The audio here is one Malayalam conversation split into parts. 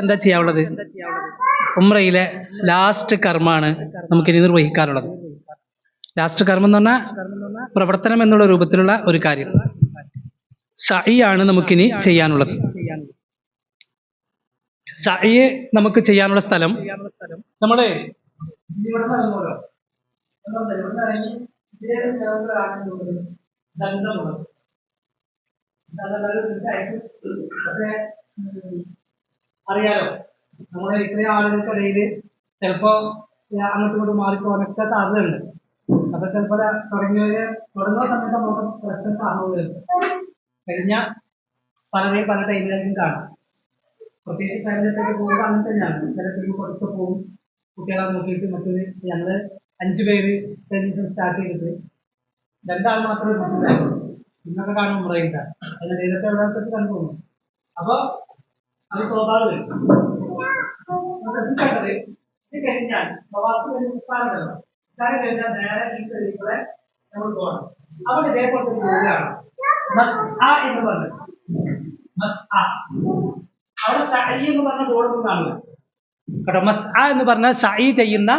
എന്താ ചെയ്യാനുള്ളത്? ഉംറയിലെ ലാസ്റ്റ് കർമ്മമാണ് നമുക്കിനി നിർവഹിക്കാനുള്ളത്. ലാസ്റ്റ് കർമ്മം എന്ന് പറഞ്ഞാൽ പ്രവർത്തനം എന്നുള്ള രൂപത്തിലുള്ള ഒരു കാര്യം. സഅയ് ആണ് നമുക്കിനി ചെയ്യാനുള്ളത്. സഅയ് നമുക്ക് ചെയ്യാനുള്ള സ്ഥലം നമ്മള് അറിയാലോ, നമ്മുടെ ഇത്രയും ആളുകൾക്കിടയിൽ ചിലപ്പോ അങ്ങോട്ടും ഇങ്ങോട്ടും മാറിപ്പോകാനൊക്കെ സാധ്യതയുണ്ട്. അപ്പൊ ചിലപ്പോൾ തുടങ്ങുന്ന സമയത്ത് നമുക്ക് പ്രശ്നം കാണുകയുള്ളൂ. കഴിഞ്ഞ പലരെയും പല ടൈമിലായിരിക്കും കാണാം. പ്രത്യേകിച്ച് ഫാമിലിയൊക്കെ പോകുമ്പോൾ അങ്ങനെ തന്നെയാണ്. ചില ടീം പുറത്ത് പോകും, കുട്ടികളെ നോക്കിയിട്ട് മറ്റൊരു ഞങ്ങള് 5 പേര് സ്റ്റാർട്ട് ചെയ്തിട്ട് 2 ആൾ മാത്രമേ ഉണ്ടായിരുന്നു. ഇന്നൊക്കെ കാണും ഉംറയില്ല, അതിന്റെ നേരത്തെ എവിടെ കണ്ടു പോകുന്നു. അപ്പൊ അത് സ്വാഭാവികം. ശ്രദ്ധിക്കേണ്ടത് ഇത് കഴിഞ്ഞാൽ കഴിഞ്ഞാൽ നേരെ ഈ കഴിയുമ്പോഴേ നമ്മൾ പോകണം. അവിടെ ഇതേപോലത്തെ ഒരു ജോലിയാണ് എന്ന് പറഞ്ഞത്. അവിടെ സഅയ് എന്ന് പറഞ്ഞ ബോർഡൊന്നും കാണില്ല കേട്ടോ. മസ്ആ എന്ന് പറഞ്ഞാൽ സഅയ് ചെയ്യുന്ന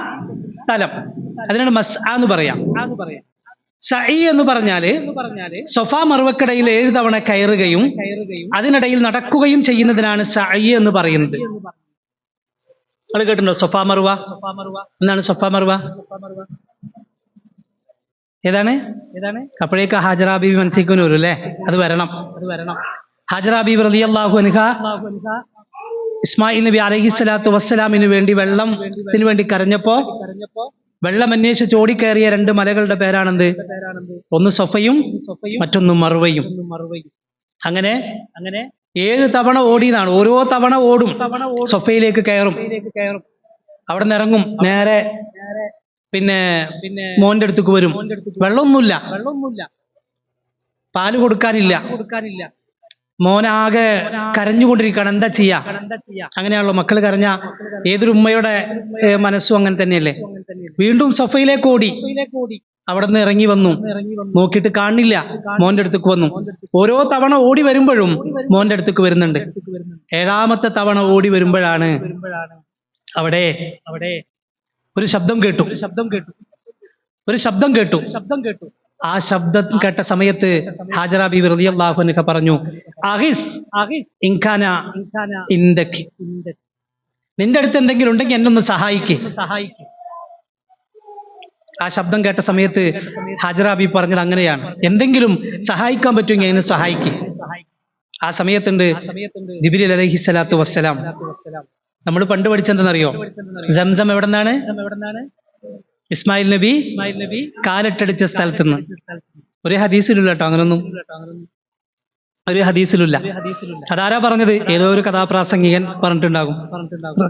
സ്ഥലം, അതിനാണ് മസ്ആ എന്ന് പറയാം. സഅയ് എന്ന് പറഞ്ഞാല് സൊഫാ മർവക്കിടയിൽ 7 തവണ കയറുകയും അതിനിടയിൽ നടക്കുകയും ചെയ്യുന്നതിനാണ് സഅയ് എന്ന് പറയുന്നത്. അത് കേട്ടിട്ടുണ്ടോ? സൊഫാ മർവ എന്താണ്? സൊഫാ മർവ ഏതാണ്? അപ്പോഴേക്ക് ഹാജറ ബീവി മനസ്സിലേക്ക് വരും അല്ലേ? അത് വരണം. ഹാജറ ബീവി റളിയല്ലാഹു അൻഹ ഇസ്മായിൽ നബി അലൈഹിസ്സലാത്തു വസ്സലാമിന് വേണ്ടി വെള്ളത്തിന് വേണ്ടി കരഞ്ഞപ്പോ വെള്ളം അന്വേഷിച്ച് ഓടിക്കയറിയ 2 മലകളുടെ പേരാണെന്ത്? ഒന്ന് സൊഫയും മറ്റൊന്ന് മർവയും. അങ്ങനെ 7 തവണ ഓടിയതാണ്. ഓരോ തവണ ഓടും സൊഫയിലേക്ക് കയറും, അവിടെ നിന്ന് ഇറങ്ങും, നേരെ പിന്നെ മോന്റെ അടുത്തേക്ക് വരും. വെള്ളമൊന്നുമില്ല, പാല് കൊടുക്കാനില്ല. മോനാകെ കരഞ്ഞുകൊണ്ടിരിക്കുകയാണ്. എന്താ ചെയ്യാ? അങ്ങനെയാണല്ലോ മക്കൾ കരഞ്ഞ ഏതൊരു ഉമ്മയുടെ മനസ്സും അങ്ങനെ തന്നെയല്ലേ. വീണ്ടും സൊഫയിലേക്ക് ഓടി, അവിടെ നിന്ന് ഇറങ്ങി വന്നു, നോക്കിയിട്ട് കാണില്ല. മോന്റെ അടുത്തേക്ക് വന്നു. ഓരോ തവണ ഓടി വരുമ്പോഴും മോന്റെ അടുത്തേക്ക് വരുന്നുണ്ട്. 7ാമത്തെ തവണ ഓടി വരുമ്പോഴാണ് അവിടെ ഒരു ശബ്ദം കേട്ടു. ആ ശബ്ദം കേട്ട സമയത്ത് ഹാജറ ബീവി റളിയല്ലാഹു അൻഹ പറഞ്ഞു, അഹിസ് ഇൻകാന ഇൻദകി, നിന്റെ അടുത്ത് എന്തെങ്കിലും ഉണ്ടെങ്കിൽ എന്നെ ഒന്ന് സഹായിക്ക്. ആ ശബ്ദം കേട്ട സമയത്ത് ഹാജറ ബീവി പറഞ്ഞത് അങ്ങനെയാണ്, എന്തെങ്കിലും സഹായിക്കാൻ പറ്റുമെങ്കിൽ എന്നെ സഹായിക്ക്. ആ സമയത്തുണ്ട് ജിബ്രീൽ അലൈഹിസ്സലാത്തു വസ്സലാം. നമ്മൾ പണ്ട് പഠിച്ചെന്തെന്നറിയോ? സംസം എവിടെ നിന്നാണ്? ഇസ്മായിൽ നബി കാലിട്ടടിച്ച സ്ഥലത്ത് നിന്ന്. ഒരു ഹദീസിലുള്ള കേട്ടോ, അങ്ങനൊന്നും ഒരു ഹദീസിലില്ല. അതാരാ പറഞ്ഞത്? ഏതോ ഒരു കഥാപ്രാസംഗികൻ പറഞ്ഞിട്ടുണ്ടാകും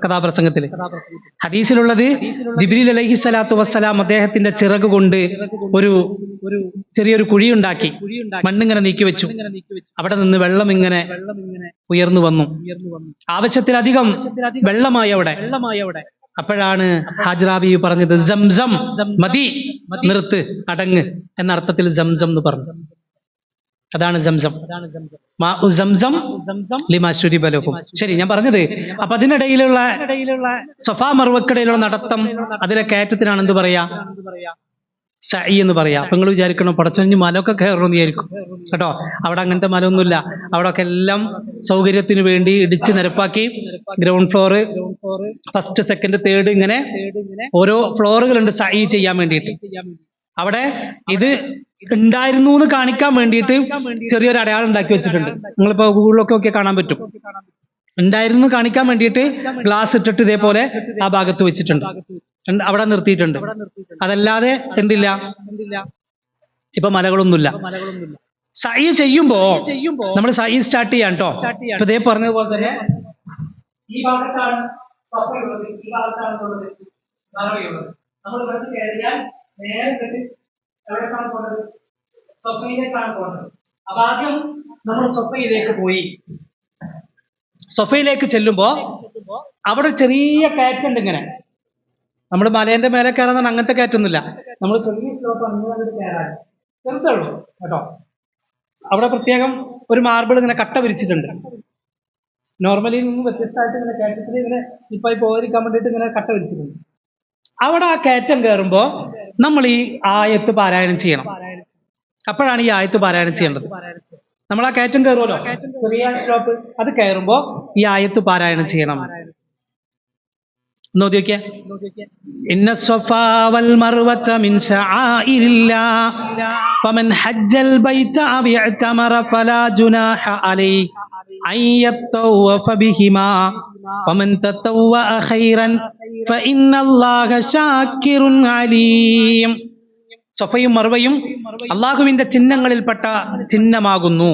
കഥാപ്രസംഗത്തില്. ഹദീസിലുള്ളത് ജിബ്രീൽ അലൈഹിസ്സലാത്തു വസ്സലാം അദ്ദേഹത്തിന്റെ ചിറക് കൊണ്ട് ഒരു ചെറിയൊരു കുഴിയുണ്ടാക്കി മണ്ണിങ്ങനെ നീക്കി വെച്ചു. അവിടെ നിന്ന് വെള്ളം ഇങ്ങനെ ഉയർന്നു വന്നു. ആവശ്യത്തിലധികം വെള്ളമായി അവിടെ. അപ്പോഴാണ് ഹാജറ ബീവി പറഞ്ഞത്, സംസം മതി, നിർത്ത്, അടങ്ങ് എന്ന അർത്ഥത്തിൽ സംസം എന്ന് പറഞ്ഞു. അതാണ് സംസം. ലിമാ ശുരിബ ലഹു. ശരി, ഞാൻ പറഞ്ഞത് അപ്പൊ അതിനിടയിലുള്ള സഫാ മർവക്കിടയിലുള്ള നടത്തം, അതിലെ കയറ്റത്തിനാണ് എന്ത് പറയാ? സഅയ് എന്ന് പറയാ. അപ്പൊ നിങ്ങൾ വിചാരിക്കണം പടച്ചോഞ്ഞ് മലൊക്കെ കയറണമെന്ന് വിചാരിക്കും കേട്ടോ. അവിടെ അങ്ങനത്തെ മലൊന്നുമില്ല. അവിടെ ഒക്കെ എല്ലാം സൗകര്യത്തിന് വേണ്ടി ഇടിച്ച് നിരപ്പാക്കി, ground floor, first, second, third, ഇങ്ങനെ ഓരോ ഫ്ലോറുകളുണ്ട് സഅയ് ചെയ്യാൻ വേണ്ടിയിട്ട്. അവിടെ ഇത് ഉണ്ടായിരുന്നു എന്ന് കാണിക്കാൻ വേണ്ടിയിട്ട് ചെറിയൊരു അടയാളം ഉണ്ടാക്കി വെച്ചിട്ടുണ്ട്. നിങ്ങളിപ്പോ ഗൂഗിളിലൊക്കെ കാണാൻ പറ്റും. ഉണ്ടായിരുന്നു കാണിക്കാൻ വേണ്ടിയിട്ട് ഗ്ലാസ് ഇട്ടിട്ട് ഇതേപോലെ ആ ഭാഗത്ത് വെച്ചിട്ടുണ്ട്, അവിടെ നിർത്തിയിട്ടുണ്ട്. അതല്ലാതെ എന്തില്ല, ഇപ്പൊ മലകളൊന്നുമില്ല. സഅയ് ചെയ്യുമ്പോ നമ്മൾ സഅയ് സ്റ്റാർട്ട് ചെയ്യാൻ കേട്ടോ. ഇപ്പൊ ഇതേ പറഞ്ഞതുപോലെ തന്നെ ഈ ഭാഗത്താണ് സഫയുള്ളത്, ഈ ഭാഗത്താണ് മറവയുള്ളത്. നമ്മൾ ഇവിടുന്ന് കയറിയാൽ നേരെ എവിടേക്കാണ് പോകേണ്ടത്? സൊഫയിലേക്കാണ് പോകേണ്ടത്. അപ്പൊ ആദ്യം നമ്മൾ സൊഫയിലേക്ക് പോയി. സൊഫയിലേക്ക് ചെല്ലുമ്പോ അവിടെ ചെറിയ കയറ്റുണ്ട്. ഇങ്ങനെ നമ്മൾ മലേന്റെ മേലെ കയറാൻ അങ്ങനത്തെ കയറ്റൊന്നുമില്ല. നമ്മൾ ചെറിയ സ്ലോപ്പ് അങ്ങനെ കയറാൻ ചെറുതേ ഉള്ളൂ കേട്ടോ. അവിടെ പ്രത്യേകം ഒരു മാർബിൾ ഇങ്ങനെ കട്ട വിരിച്ചിട്ടുണ്ട്. നോർമലി നിന്ന് വ്യത്യസ്തമായിട്ട് ഇങ്ങനെ കയറ്റത്തിൽ ഇങ്ങനെ ഇപ്പൊ പോകാതിരിക്കാൻ വേണ്ടിയിട്ട് ഇങ്ങനെ കട്ട വലിച്ചിട്ടുണ്ട്. അവിടെ ആ കയറ്റം കയറുമ്പോൾ നമ്മൾ ഈ ആയത്ത് പാരായണം ചെയ്യണം. അപ്പോഴാണ് ഈ ആയത്ത് പാരായണം ചെയ്യേണ്ടത്. നമ്മൾ ആ കയറ്റം കയറുമല്ലോ, ചെറിയ സ്റ്റോപ്പ്, അത് കയറുമ്പോൾ ഈ ആയത്ത് പാരായണം ചെയ്യണം. നോക്കിയ ഇന്ന സ്വഫാ വൽ മർവത മിൻ ശആഇരില്ലാഹ് ഫമൻ ഹജ്ജൽ ബൈത അവ ഇഅ്തമറ ഫലാ ജുനാഹ അലൈഹി അൻ യത്തവഫ ബിഹിമാ ഫമൻ തതവ്വഅ ഖൈറൻ ഫഇന്നല്ലാഹ ശാകിറുൻ അലീം. സ്വഫയും മർവയും അള്ളാഹുവിന്റെ ചിഹ്നങ്ങളിൽപ്പെട്ട ചിഹ്നമാകുന്നു.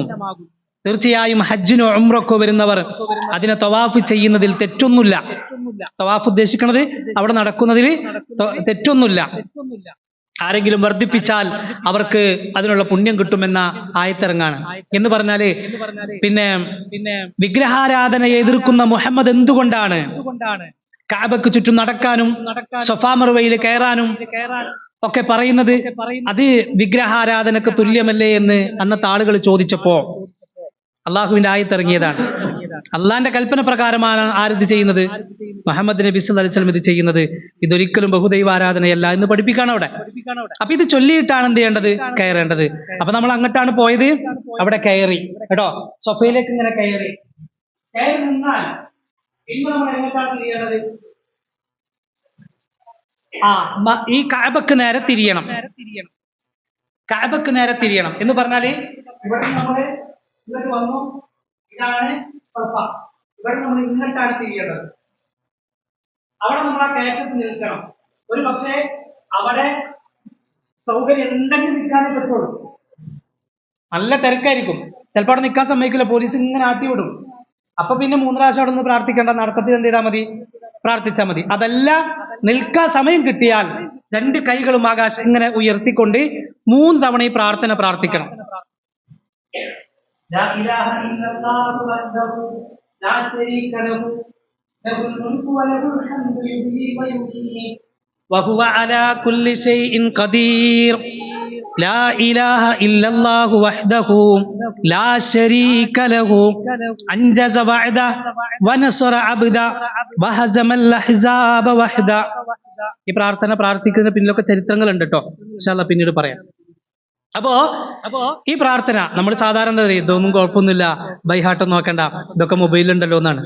തീർച്ചയായും ഹജ്ജിനോ ഉംറക്കോ വരുന്നവർ അതിനെ തവാഫ് ചെയ്യുന്നതിൽ തെറ്റൊന്നുമില്ല. തവാഫ് ഉദ്ദേശിക്കുന്നത് അവിടെ നടക്കുന്നതിൽ തെറ്റൊന്നുമില്ല. ആരെങ്കിലും വർദ്ധിപ്പിച്ചാൽ അവർക്ക് അതിനുള്ള പുണ്യം കിട്ടുമെന്ന ആയത്തിറങ്ങാണ്. എന്ന് പറഞ്ഞാല് പിന്നെ വിഗ്രഹാരാധനയെ എതിർക്കുന്ന മുഹമ്മദ് എന്തുകൊണ്ടാണ് കഅബക്ക് ചുറ്റും നടക്കാനും സഫാ മർവയിൽ കയറാനും ഒക്കെ പറയുന്നത്? അത് വിഗ്രഹാരാധനക്ക് തുല്യമല്ലേ എന്ന് അന്നത്തെ ആളുകൾ ചോദിച്ചപ്പോ അള്ളാഹുവിന്റെ ആയത്തിറങ്ങിയതാണ്. അള്ളാന്റെ കൽപ്പന പ്രകാരമാണ് ആരിത് ചെയ്യുന്നത്? മുഹമ്മദ് നബി സല്ലല്ലാഹു അലൈഹി വസല്ലം ഇത് ചെയ്യുന്നത്. ഇതൊരിക്കലും ബഹുദൈവാരാധനയല്ല എന്ന് പഠിപ്പിക്കാണ് അവിടെ. അപ്പൊ ഇത് ചൊല്ലിയിട്ടാണ് എന്ത് ചെയ്യേണ്ടത്? കയറേണ്ടത്. അപ്പൊ നമ്മൾ അങ്ങോട്ടാണ് പോയത്, അവിടെ കയറി കേട്ടോ, സൊഫയിലേക്ക് ഇങ്ങനെ കയറി നിന്നാൽ പിന്നെ നമ്മൾ എങ്ങോട്ടാണ് ചെയ്യേണ്ടത്? ഈ കഅബക്ക് നേരെ തിരിയണം. കഅബക്ക് നേരെ തിരിയണം എന്ന് പറഞ്ഞാല് ഇവിടെ നമ്മള് ഇങ്ങോട്ട് വന്നു, ഇതാണ് സഫ, ഇവിടെ നമ്മൾ ഇങ്ങോട്ടാണ് തിരിയേണ്ടത്. അവിടെ നമ്മൾ ആ കയറ്റത്തിൽ നിൽക്കണം. ഒരു പക്ഷേ അവിടെ സൗകര്യം ഉണ്ടെങ്കിൽ നിൽക്കാനേ പറ്റുള്ളൂ. നല്ല തിരക്കായിരിക്കും, ചിലപ്പോൾ അവിടെ നിൽക്കാൻ സമ്മതിക്കില്ല, പോലീസ് ഇങ്ങനെ ആട്ടി വിടും. അപ്പൊ പിന്നെ 3 പ്രാവശ്യം അവിടെ നിന്ന് പ്രാർത്ഥിക്കേണ്ട, നടത്തത്തിൽ എന്ത് ചെയ്താൽ മതി? പ്രാർത്ഥിച്ചാൽ മതി. അതല്ല, നിൽക്കാൻ സമയം കിട്ടിയാൽ 2 കൈകളും ആകാശം ഇങ്ങനെ ഉയർത്തിക്കൊണ്ട് 3 തവണ ഈ പ്രാർത്ഥന പ്രാർത്ഥിക്കണം. ലാ ഇലാഹ ഇല്ലല്ലാഹു വഹ്ദഹു ലാ ശരീക ലഹു ലഹുൽ മുൽക്കു വലഹുൽ ഹംദു യുഹ്യീ വയുമീത് വഹുവ അലാ കുല്ലി ഷൈഇൻ ഖദീർ ലാ ഇലാഹ ഇല്ലല്ലാഹു വഹ്ദഹു ലാ ശരീക ലഹു അൻജസ വഅദ വനസറ അബ്ദ വഹസമൽ അഹ്സാബ വഹദ. ഈ പ്രാർത്ഥന പ്രാർത്ഥിക്കുന്നതിന് പിന്നിലൊക്കെ ചരിത്രങ്ങളുണ്ട് കേട്ടോ, ഇൻഷാ അല്ലാഹ് പിന്നീട് പറയാം. അപ്പോ ഈ പ്രാർത്ഥന നമ്മൾ സാധാരണ ഇതൊന്നും കുഴപ്പമൊന്നുമില്ല, ബൈഹാട്ടം നോക്കണ്ട, ഇതൊക്കെ മൊബൈലുണ്ടല്ലോ എന്നാണ്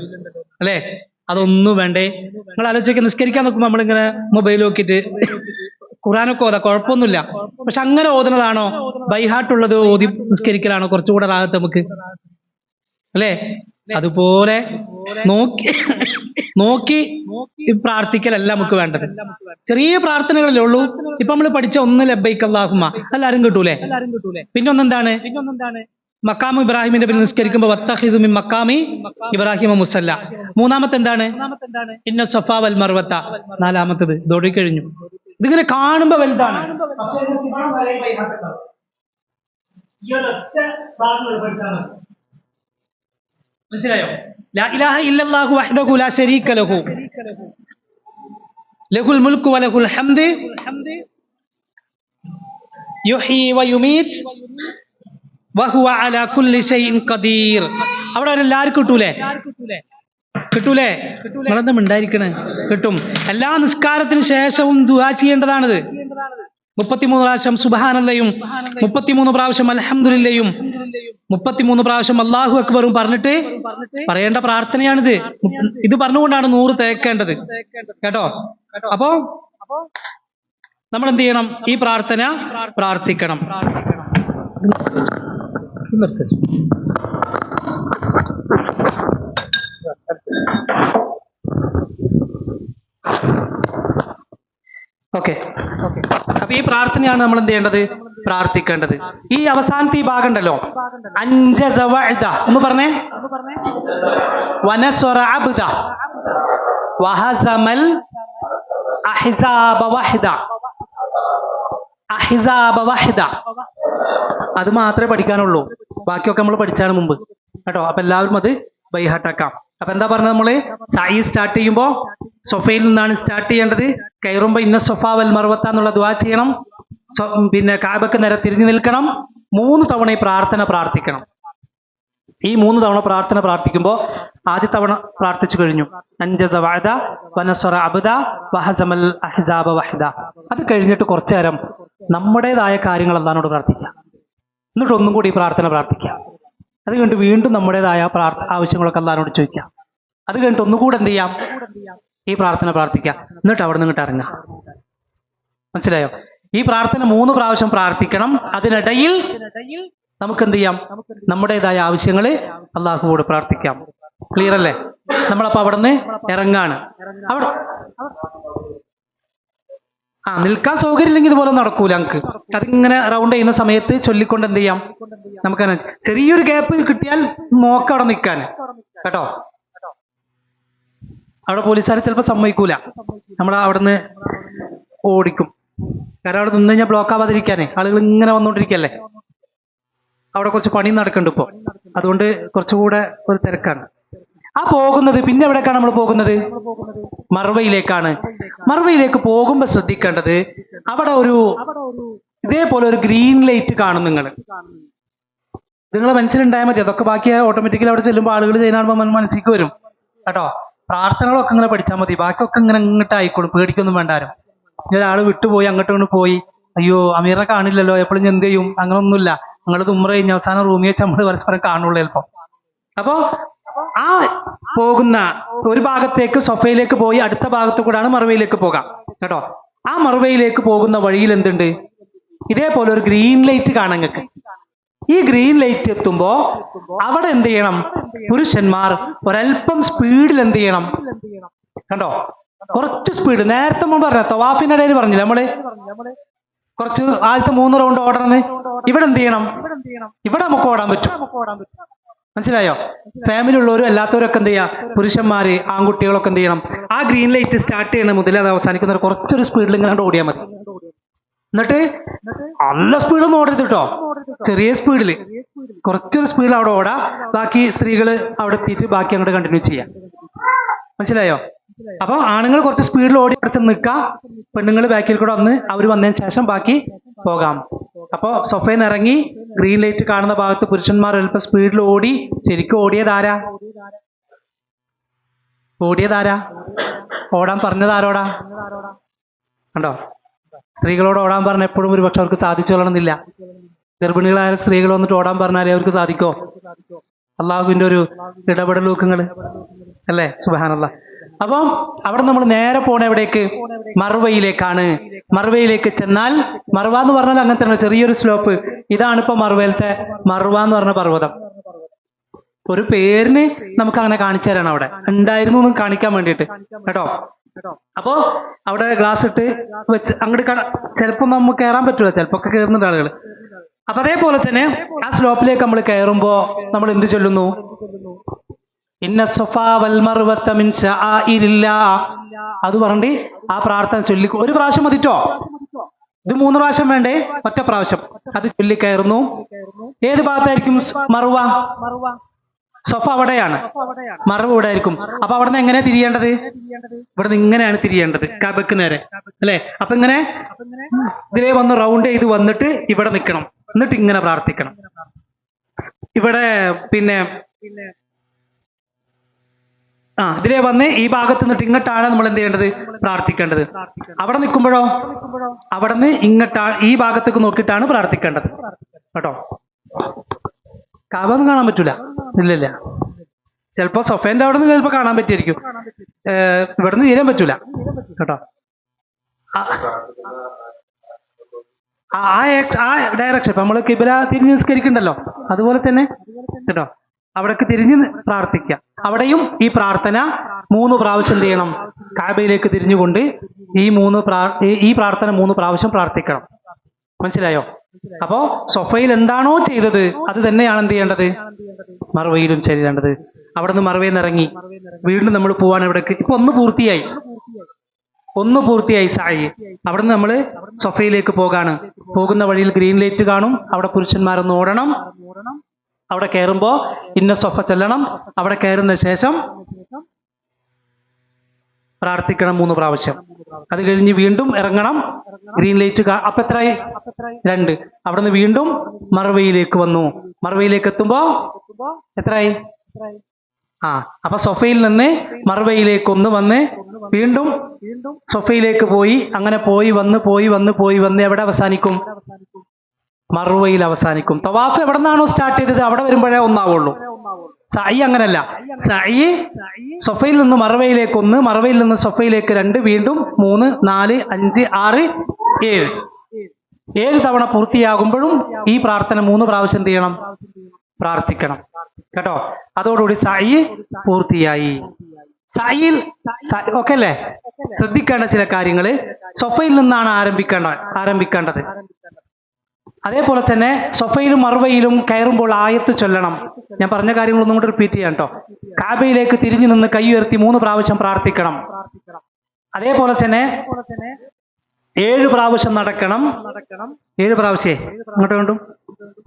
അല്ലേ? അതൊന്നും വേണ്ടേ. നിങ്ങൾ ആലോചിക്കുക, നിസ്കരിക്കാൻ നോക്കുമ്പോൾ നമ്മളിങ്ങനെ മൊബൈൽ നോക്കിയിട്ട് ഖുർആനൊക്കെ ഓതാ, കുഴപ്പമൊന്നുമില്ല. പക്ഷെ അങ്ങനെ ഓതുന്നതാണോ ബൈഹാട്ടുള്ളത് ഓതി നിസ്കരിക്കലാണോ കുറച്ചുകൂടെ റാഹത്ത് നമുക്ക്? അല്ലേ? അതുപോലെ നോക്കി പ്രാർത്ഥിക്കലല്ല നമുക്ക് വേണ്ടത്. ചെറിയ പ്രാർത്ഥനകളല്ലേ ഉള്ളൂ. ഇപ്പൊ നമ്മൾ പഠിച്ച ഒന്ന് ലബ്ബൈക അല്ലാഹുമ്മ എല്ലാരും കിട്ടൂലേ? പിന്നെ ഒന്നെന്താണ്? മക്കാമു ഇബ്രാഹിമിന്റെ പിന്നെ നിസ്കരിക്കുമ്പോ വത്തഖിദു മിൻ മക്കാമി ഇബ്രാഹിമ മുസല്ല. മൂന്നാമത്തെ എന്താണ്? ഇന്ന സഫാ വൽ മർവത. നാലാമത്തത് ദോടി കഴിഞ്ഞു. ഇതിങ്ങനെ കാണുമ്പോ വലുതാണ്, മനസ്സിലായോ? ലാ ഇലാഹ ഇല്ലല്ലാഹു വഹ്ദഹു ലാ ശരീക ലഹു ലഹുൽ മുൽക്കു വലഹുൽ ഹംദ് യുഹ്യീ വയുമീത് വഹുവ അലാ കുല്ലി ഷൈഇൻ ഖദീർ. അവിടെ എല്ലാവർക്കും കിട്ടൂലേ? നിങ്ങളെന്താ മിണ്ടായിരിക്കണേ? കിട്ടും. എല്ലാ നിസ്കാരത്തിന് ശേഷവും ദുആ ചെയ്യേണ്ടതാണിത്. 33 പ്രാവശ്യം സുബ്ഹാനല്ലയും 33 പ്രാവശ്യം അൽഹംദുലില്ലയും 33 പ്രാവശ്യം അല്ലാഹു അക്ബറും പറഞ്ഞിട്ട് പറയേണ്ട പ്രാർത്ഥനയാണിത്. ഇത് പറഞ്ഞുകൊണ്ടാണ് 100 തേക്കേണ്ടത് കേട്ടോ. അപ്പോ നമ്മൾ എന്ത് ചെയ്യണം? ഈ പ്രാർത്ഥന പ്രാർത്ഥിക്കണം. ഓക്കെ. അപ്പൊ ഈ പ്രാർത്ഥനയാണ് നമ്മൾ എന്ത് ചെയ്യേണ്ടത്? പ്രാർത്ഥിക്കേണ്ടത്. ഈ അവസാനത്തെ ഈ ഭാഗം ഉണ്ടല്ലോ, അൻജസ വഅദ എന്ന് പറഞ്ഞേ, വനസറ അബ്ദ വഹസമൽ അഹ്സാബ വഹദ. അഹ്സാബ വഹദ അത് മാത്രമേ പഠിക്കാനുള്ളൂ, ബാക്കിയൊക്കെ നമ്മൾ പഠിച്ചാണ് മുമ്പ് കേട്ടോ. അപ്പൊ എല്ലാവരും അത് ബൈഹാട്ടാക്കാം. അപ്പൊ എന്താ പറഞ്ഞത്? നമ്മള് സഈ സ്റ്റാർട്ട് ചെയ്യുമ്പോ സൊഫയിൽ നിന്നാണ് സ്റ്റാർട്ട് ചെയ്യേണ്ടത്. കയറുമ്പോ ഇന്ന സൊഫാ വൽ മർവത്ത എന്നുള്ള ദുആ ചെയ്യണം. പിന്നെ കഅബക്ക് നേരെ തിരിഞ്ഞു നിൽക്കണം. 3 തവണ ഈ പ്രാർത്ഥന പ്രാർത്ഥിക്കണം. ഈ 3 തവണ പ്രാർത്ഥന പ്രാർത്ഥിക്കുമ്പോൾ ആദ്യ തവണ പ്രാർത്ഥിച്ചു കഴിഞ്ഞു. അൻജസ വഅദ വനസറ അബ്ദ വഹസമൽ അഹ്സാബ വഹദ. അത് കഴിഞ്ഞിട്ട് കുറച്ചു നേരം നമ്മുടേതായ കാര്യങ്ങൾ അല്ലാഹുവോട് പ്രാർത്ഥിക്കുക. എന്നിട്ട് ഒന്നും കൂടി ഈ പ്രാർത്ഥന പ്രാർത്ഥിക്കുക. അത് കഴിഞ്ഞിട്ട് വീണ്ടും നമ്മുടേതായ ആവശ്യങ്ങളൊക്കെ അല്ലാഹുവോട് ചോദിക്കുക. അത് കഴിഞ്ഞിട്ട് ഒന്നുകൂടെ എന്ത് ചെയ്യാം, ഈ പ്രാർത്ഥന പ്രാർത്ഥിക്കുക. എന്നിട്ട് അവിടെ നിന്ന് ഇങ്ങോട്ട് ഇറങ്ങുക. മനസ്സിലായോ? ഈ പ്രാർത്ഥന 3 പ്രാവശ്യം പ്രാർത്ഥിക്കണം. അതിനിടയിൽ നമുക്ക് എന്ത് ചെയ്യാം, നമ്മുടേതായ ആവശ്യങ്ങൾ അള്ളാഹുവോട് പ്രാർത്ഥിക്കാം. ക്ലിയർ അല്ലേ? നമ്മളപ്പോ അവിടെ നിന്ന് ഇറങ്ങാണ്. അവിടെ നിൽക്കാൻ സൗകര്യം ഇല്ലെങ്കിൽ ഇതുപോലെ നടക്കൂല. നമുക്ക് അതിങ്ങനെ റൗണ്ട് ചെയ്യുന്ന സമയത്ത് ചൊല്ലിക്കൊണ്ട് എന്ത് ചെയ്യാം, നമുക്ക് ചെറിയൊരു ഗ്യാപ്പ് കിട്ടിയാൽ നോക്കാം അവിടെ നിൽക്കാൻ കേട്ടോ. അവിടെ പോലീസുകാർ ചിലപ്പോൾ സമ്മതിക്കൂല, നമ്മൾ അവിടെ നിന്ന് ഓടിക്കും. കാരണം അവിടെ നിന്ന് കഴിഞ്ഞാൽ ബ്ലോക്ക് ആവാതിരിക്കാനേ, ആളുകൾ ഇങ്ങനെ വന്നുകൊണ്ടിരിക്കല്ലേ. അവിടെ കുറച്ച് പണി നടക്കുന്നുണ്ട് ഇപ്പോൾ, അതുകൊണ്ട് കുറച്ചുകൂടെ ഒരു തിരക്കാണ്. പോകുന്നത് പിന്നെ എവിടേക്കാണ് നമ്മൾ പോകുന്നത്? മർവയിലേക്കാണ്. മർവയിലേക്ക് പോകുമ്പോൾ ശ്രദ്ധിക്കേണ്ടത്, അവിടെ ഇതേപോലെ ഒരു ഗ്രീൻ ലൈറ്റ് കാണും. നിങ്ങളെ മനസ്സിലുണ്ടായാൽ മതി. അതൊക്കെ ബാക്കി ഓട്ടോമാറ്റിക്കലി അവിടെ ചെല്ലുമ്പോൾ ആളുകൾ ചെയ്യുന്ന മനസ്സിലേക്ക് വരും കേട്ടോ. പ്രാർത്ഥനകളൊക്കെ ഇങ്ങനെ പഠിച്ചാൽ മതി, ബാക്കിയൊക്കെ ഇങ്ങനെ ഇങ്ങോട്ട് ആയിക്കോളും. പേടിക്കൊന്നും വേണ്ടാരും. ഒരാൾ വിട്ടുപോയി അങ്ങോട്ട് കൊണ്ട് പോയി, അയ്യോ അമീറെ കാണില്ലല്ലോ, എപ്പോഴും എന്ത് ചെയ്യും? അങ്ങനൊന്നുമില്ല. നിങ്ങളത് ഉമ്ര കഴിഞ്ഞ അവസാനം റൂമിൽ വെച്ച് നമ്മൾ പരസ്പരം കാണുള്ളൂ ചിലപ്പോൾ. അപ്പോ ആ പോകുന്ന ഒരു ഭാഗത്തേക്ക് സൊഫയിലേക്ക് പോയി അടുത്ത ഭാഗത്തു കൂടാണ് മർവയിലേക്ക് പോകാം കേട്ടോ. ആ മർവയിലേക്ക് പോകുന്ന വഴിയിൽ എന്തുണ്ട്? ഇതേപോലെ ഒരു ഗ്രീൻ ലൈറ്റ് കാണാൻ നിങ്ങൾക്ക്. ഈ ഗ്രീൻ ലൈറ്റ് എത്തുമ്പോ അവിടെ എന്ത് ചെയ്യണം? പുരുഷന്മാർ ഒരല്പം സ്പീഡിൽ എന്ത് ചെയ്യണം? കണ്ടോ, കുറച്ച് സ്പീഡ്. നേരത്തെ മുമ്പ് പറഞ്ഞ തവാഫിനിടയിൽ പറഞ്ഞില്ല നമ്മള്, കുറച്ച് ആദ്യത്തെ 3 റൗണ്ട് ഓടണമെന്ന്. ഇവിടെ എന്ത് ചെയ്യണം? ഇവിടെ നമുക്ക് ഓടാൻ പറ്റും. മനസ്സിലായോ? ഫാമിലി ഉള്ളവരും അല്ലാത്തവരും ഒക്കെ എന്ത് ചെയ്യുക, പുരുഷന്മാര് ആൺകുട്ടികളൊക്കെ എന്ത് ചെയ്യണം? ആ ഗ്രീൻ ലൈറ്റ് സ്റ്റാർട്ട് ചെയ്യണ മുതൽ അത് അവസാനിക്കുന്ന കുറച്ചൊരു സ്പീഡിൽ ഇങ്ങനെ ഓടിയാൽ മതി. എന്നിട്ട് നല്ല സ്പീഡൊന്നും ഓടരുത് കേട്ടോ, ചെറിയ സ്പീഡിൽ കുറച്ചൊരു സ്പീഡിൽ അവിടെ ഓടാ. ബാക്കി സ്ത്രീകൾ അവിടെ എത്തിയിട്ട് ബാക്കി അങ്ങോട്ട് കണ്ടിന്യൂ ചെയ്യാം. മനസ്സിലായോ? അപ്പൊ ആണുങ്ങൾ കുറച്ച് സ്പീഡിൽ ഓടി അടുത്ത് നിൽക്കാം, പെണ്ണുങ്ങൾ ബാക്കിൽ കൂടെ വന്ന് അവർ വന്നതിന് ശേഷം ബാക്കി പോകാം. അപ്പൊ സൊഫയിൽ നിന്ന് ഇറങ്ങി ഗ്രീൻ ലൈറ്റ് കാണുന്ന ഭാഗത്ത് പുരുഷന്മാർ അല്പം സ്പീഡിൽ ഓടി. ശരിക്കും ഓടിയതാരാ? ഓടാൻ പറഞ്ഞത് ആരോടാ? കണ്ടോ, സ്ത്രീകളോട് ഓടാൻ പറഞ്ഞ എപ്പോഴും ഒരു പക്ഷെ അവർക്ക് സാധിച്ചു കൊള്ളണമെന്നില്ല. ഗർഭിണികളായ സ്ത്രീകൾ വന്നിട്ട് ഓടാൻ പറഞ്ഞാലേ അവർക്ക് സാധിക്കോ? അള്ളാഹുവിന്റെ ഒരു ഇടപെടൽ നോക്കുങ്ങൾ അല്ലേ, സുബ്ഹാനല്ലാഹ്. അപ്പം അവിടെ നമ്മൾ നേരെ പോണ എവിടേക്ക്? മർവയിലേക്കാണ്. മർവയിലേക്ക് ചെന്നാൽ, മർവ എന്ന് പറഞ്ഞാൽ അങ്ങനെ തന്നെ ചെറിയൊരു സ്ലോപ്പ്. ഇതാണ് ഇപ്പൊ മർവയിലത്തെ മർവ എന്ന് പറഞ്ഞ പർവ്വതം. ഒരു പേരിന് നമുക്ക് അങ്ങനെ കാണിച്ചു തരണം, അവിടെ ഉണ്ടായിരുന്നു എന്ന് കാണിക്കാൻ വേണ്ടിയിട്ട് കേട്ടോ. അപ്പോ അവിടെ ഗ്ലാസ് ഇട്ട് വെച്ച് അങ്ങോട്ട് ചിലപ്പോ നമുക്ക് കയറാൻ പറ്റൂല, ചിലപ്പോ ഒക്കെ കയറുന്നുണ്ട് ആളുകൾ. അപ്പൊ അതേപോലെ തന്നെ ആ സ്ലോപ്പിലേക്ക് നമ്മൾ കയറുമ്പോ നമ്മൾ എന്ത് ചൊല്ലുന്നു? ഇന്ന സഫാ വൽ മർവത മിൻ ശആഇരില്ലാഹ്. അത് പറഞ്ഞിട്ട് ആ പ്രാർത്ഥന ചൊല്ലി ഒരു പ്രാവശ്യം മതിട്ടോ. ഇത് 3 പ്രാവശ്യം വേണ്ടേ? ഒറ്റ പ്രാവശ്യം അത് ചൊല്ലി കയറുന്നു. ഏത് ഭാഗത്തായിരിക്കും മർവ? സഫ അവിടെയാണ്, മർവ ഇവിടെ ആയിരിക്കും. അപ്പൊ അവിടെ നിന്ന് എങ്ങനെ തിരിയേണ്ടത്? ഇവിടെ നിന്ന് ഇങ്ങനെയാണ് തിരിയേണ്ടത്, കഅബക്ക് നേരെ അല്ലെ. അപ്പൊ ഇങ്ങനെ ഇതിലേ വന്ന് റൗണ്ട് ചെയ്ത് വന്നിട്ട് ഇവിടെ നിൽക്കണം. എന്നിട്ട് ഇങ്ങനെ പ്രാർത്ഥിക്കണം. ഇവിടെ പിന്നെ ഇതിലേ വന്ന് ഈ ഭാഗത്ത് നിന്നിട്ട് ഇങ്ങോട്ടാണ് നമ്മൾ എന്ത് ചെയ്യേണ്ടത്? പ്രാർത്ഥിക്കേണ്ടത്. അവിടെ നിൽക്കുമ്പോഴോ അവിടെ നിന്ന് ഇങ്ങോട്ടാണ്, ഈ ഭാഗത്തേക്ക് നോക്കിയിട്ടാണ് പ്രാർത്ഥിക്കേണ്ടത് കേട്ടോ. കഅബ ഒന്നും കാണാൻ പറ്റൂല, ഇല്ലില്ല. ചിലപ്പോ സൊഫേന്റെ അവിടെ നിന്ന് ചിലപ്പോ കാണാൻ പറ്റിയിരിക്കും, ഇവിടെ നിന്ന് തീരാൻ പറ്റൂല കേട്ടോ. ആ ഡയറക്ഷൻ ഇപ്പൊ നമ്മള് കിബില തിരിഞ്ഞ് നിസ്കരിക്കണ്ടല്ലോ, അതുപോലെ തന്നെ കേട്ടോ അവിടേക്ക് തിരിഞ്ഞ് പ്രാർത്ഥിക്കുക. അവിടെയും ഈ പ്രാർത്ഥന 3 പ്രാവശ്യം എന്ത് ചെയ്യണം? കഅബയിലേക്ക് തിരിഞ്ഞുകൊണ്ട് ഈ പ്രാർത്ഥന 3 പ്രാവശ്യം പ്രാർത്ഥിക്കണം. മനസ്സിലായോ? അപ്പോ സൊഫയിൽ എന്താണോ ചെയ്തത് അത് തന്നെയാണ് എന്ത് ചെയ്യേണ്ടത്? മർവയിലും ചെയ്യേണ്ടത്. അവിടെ നിന്ന് മർവയിൽ നിന്ന് ഇറങ്ങി വീണ്ടും നമ്മൾ പോവാണ് ഇവിടേക്ക്. ഇപ്പൊ ഒന്ന് പൂർത്തിയായി സായി. അവിടെ നിന്ന് നമ്മൾ സൊഫയിലേക്ക് പോകാണ്. പോകുന്ന വഴിയിൽ ഗ്രീൻ ലൈറ്റ് കാണും, അവിടെ പുരുഷന്മാരൊന്ന് ഓടണം. അവിടെ കയറുമ്പോ ഇന്ന സൊഫ ചെല്ലണം. അവിടെ കയറുന്ന ശേഷം പ്രാർത്ഥിക്കണം 3 പ്രാവശ്യം. അത് കഴിഞ്ഞ് വീണ്ടും ഇറങ്ങണം. ഗ്രീൻ ലൈറ്റ് അപ്പൊ എത്രയായി? 2. അവിടെ നിന്ന് വീണ്ടും മർവയിലേക്ക് വന്നു. മർവയിലേക്ക് എത്തുമ്പോ എത്രയായി? അപ്പൊ സൊഫയിൽ നിന്ന് മർവയിലേക്ക് ഒന്ന് വന്ന് വീണ്ടും സൊഫയിലേക്ക് പോയി, അങ്ങനെ പോയി വന്ന് എവിടെ അവസാനിക്കും? മർവയിൽ അവസാനിക്കും. തവാഫ് എവിടെ നിന്നാണോ സ്റ്റാർട്ട് ചെയ്തത് അവിടെ വരുമ്പോഴേ ഒന്നാവുള്ളൂ. സഅയ് അങ്ങനല്ല. സഅയ് സൊഫയിൽ നിന്ന് മർവയിലേക്ക് 1, മർവയിൽ നിന്ന് സൊഫയിലേക്ക് 2, വീണ്ടും 3, 4, 5, 6, 7 തവണ പൂർത്തിയാകുമ്പോഴും ഈ പ്രാർത്ഥന 3 പ്രാവശ്യം എന്ത് ചെയ്യണം? പ്രാർത്ഥിക്കണം കേട്ടോ. അതോടുകൂടി സഅയ് പൂർത്തിയായി. സഅയിൽ ഓക്കെ അല്ലേ? ശ്രദ്ധിക്കേണ്ട ചില കാര്യങ്ങള്. സൊഫയിൽ നിന്നാണ് ആരംഭിക്കേണ്ടത്. അതേപോലെ തന്നെ സൊഫയിലും മർവയിലും കയറുമ്പോൾ ആയത്ത് ചൊല്ലണം. ഞാൻ പറഞ്ഞ കാര്യങ്ങളൊന്നും കൂടെ റിപ്പീറ്റ് ചെയ്യാം കേട്ടോ. കാബയിലേക്ക് തിരിഞ്ഞു നിന്ന് കൈ ഉയർത്തി 3 പ്രാവശ്യം പ്രാർത്ഥിക്കണം. അതേപോലെ തന്നെ 7 പ്രാവശ്യം നടക്കണം. 7 പ്രാവശ്യേ അങ്ങോട്ട് വേണ്ടും.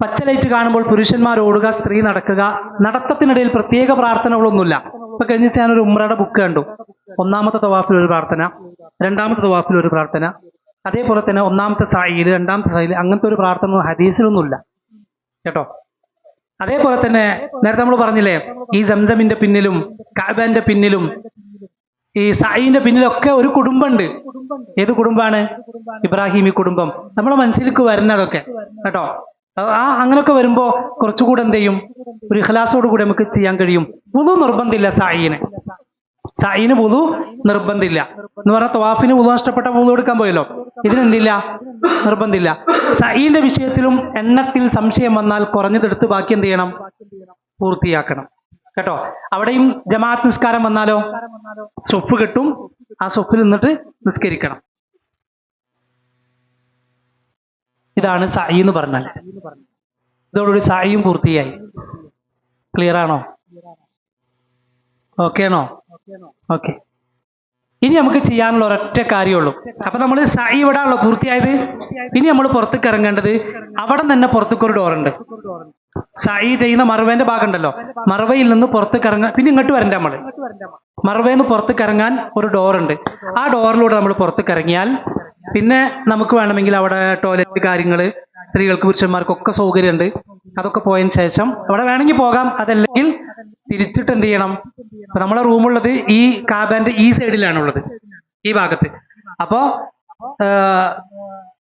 പച്ച ലൈറ്റ് കാണുമ്പോൾ പുരുഷന്മാർ ഓടുക, സ്ത്രീ നടക്കുക. നടത്തത്തിനിടയിൽ പ്രത്യേക പ്രാർത്ഥനകളൊന്നുമില്ല. ഇപ്പൊ കഴിഞ്ഞ ദിവസം ഞാനൊരു ഉംറയുടെ ബുക്ക് കണ്ടു. 1ാമത്തെ തവാഫിൽ ഒരു പ്രാർത്ഥന, 2ാമത്തെ തവാഫിൽ ഒരു പ്രാർത്ഥന, അതേപോലെ തന്നെ 1ാമത്തെ സഅയിൽ, 2ാമത്തെ സഅയിൽ, അങ്ങനത്തെ ഒരു പ്രാർത്ഥന ഹദീസിലൊന്നുമില്ല കേട്ടോ. അതേപോലെ തന്നെ നേരത്തെ നമ്മൾ പറഞ്ഞില്ലേ, ഈ സംസമിന്റെ പിന്നിലും കഅബന്റെ പിന്നിലും ഈ സഅയിന്റെ പിന്നിലൊക്കെ ഒരു കുടുംബമുണ്ട്. ഏത് കുടുംബാണ്? ഇബ്രാഹിമി കുടുംബം. നമ്മുടെ മനസ്സിലേക്ക് വരുന്നതൊക്കെ കേട്ടോ. അങ്ങനെയൊക്കെ വരുമ്പോ കുറച്ചുകൂടെ എന്ത് ചെയ്യും? ഒരു ഇഖ്ലാസോട് കൂടി നമുക്ക് ചെയ്യാൻ കഴിയും. വുളു നിർബന്ധമില്ല സഅയിന് വുളു നിർബന്ധമില്ല എന്ന് പറഞ്ഞാൽ തവാഫിന് വുളു നഷ്ടപ്പെട്ട വുളു എടുക്കാൻ പോയല്ലോ. ഇതിനെന്തില്ല? നിർബന്ധമില്ല. സഅയിന്റെ വിഷയത്തിലും എണ്ണത്തിൽ സംശയം വന്നാൽ കുറഞ്ഞതെടുത്ത് ബാക്കി എന്ത് ചെയ്യണം? പൂർത്തിയാക്കണം കേട്ടോ. അവിടെയും ജമാഅത്ത് നിസ്കാരം വന്നാലോ സൊഫ് കിട്ടും. ആ സൊഫിൽ നിന്നിട്ട് നിസ്കരിക്കണം. ഇതാണ് സഅയ് എന്ന് പറഞ്ഞാൽ. ഇതോടുകൂടി സഅയും പൂർത്തിയായി. ക്ലിയർ ആണോ? ഓക്കെ ആണോ? ഓക്കെ. ഇനി നമുക്ക് ചെയ്യാനുള്ള ഒരൊറ്റ കാര്യമുള്ളൂ. അപ്പൊ നമ്മൾ സഅയ് ഇവിടെ ആണല്ലോ പൂർത്തിയായത്. ഇനി നമ്മൾ പുറത്തേക്ക് ഇറങ്ങേണ്ടത്, അവിടെ തന്നെ പുറത്തേക്ക് ഒരു ഡോറുണ്ട്. സഅയ് ചെയ്യുന്ന മർവേന്റെ ഭാഗം ഉണ്ടല്ലോ, മർവയിൽ നിന്ന് പുറത്തേക്ക് ഇറങ്ങാൻ, പിന്നെ ഇങ്ങോട്ട് വരണ്ട. നമ്മള് മർവയിൽ നിന്ന് പുറത്തേക്ക് ഇറങ്ങാൻ ഒരു ഡോറുണ്ട്. ആ ഡോറിലൂടെ നമ്മൾ പുറത്തേക്ക് ഇറങ്ങിയാൽ പിന്നെ നമുക്ക് വേണമെങ്കിൽ അവിടെ ടോയ്ലറ്റ് കാര്യങ്ങള്, സ്ത്രീകൾക്ക് പുരുഷന്മാർക്കൊക്കെ സൗകര്യമുണ്ട്. അതൊക്കെ പോയതിന് ശേഷം അവിടെ വേണമെങ്കിൽ പോകാം. അതല്ലെങ്കിൽ തിരിച്ചിട്ട് എന്ത് ചെയ്യണം? അപ്പൊ നമ്മളെ റൂമുള്ളത് ഈ കാബാന്റെ ഈ സൈഡിലാണുള്ളത്, ഈ ഭാഗത്ത്. അപ്പോ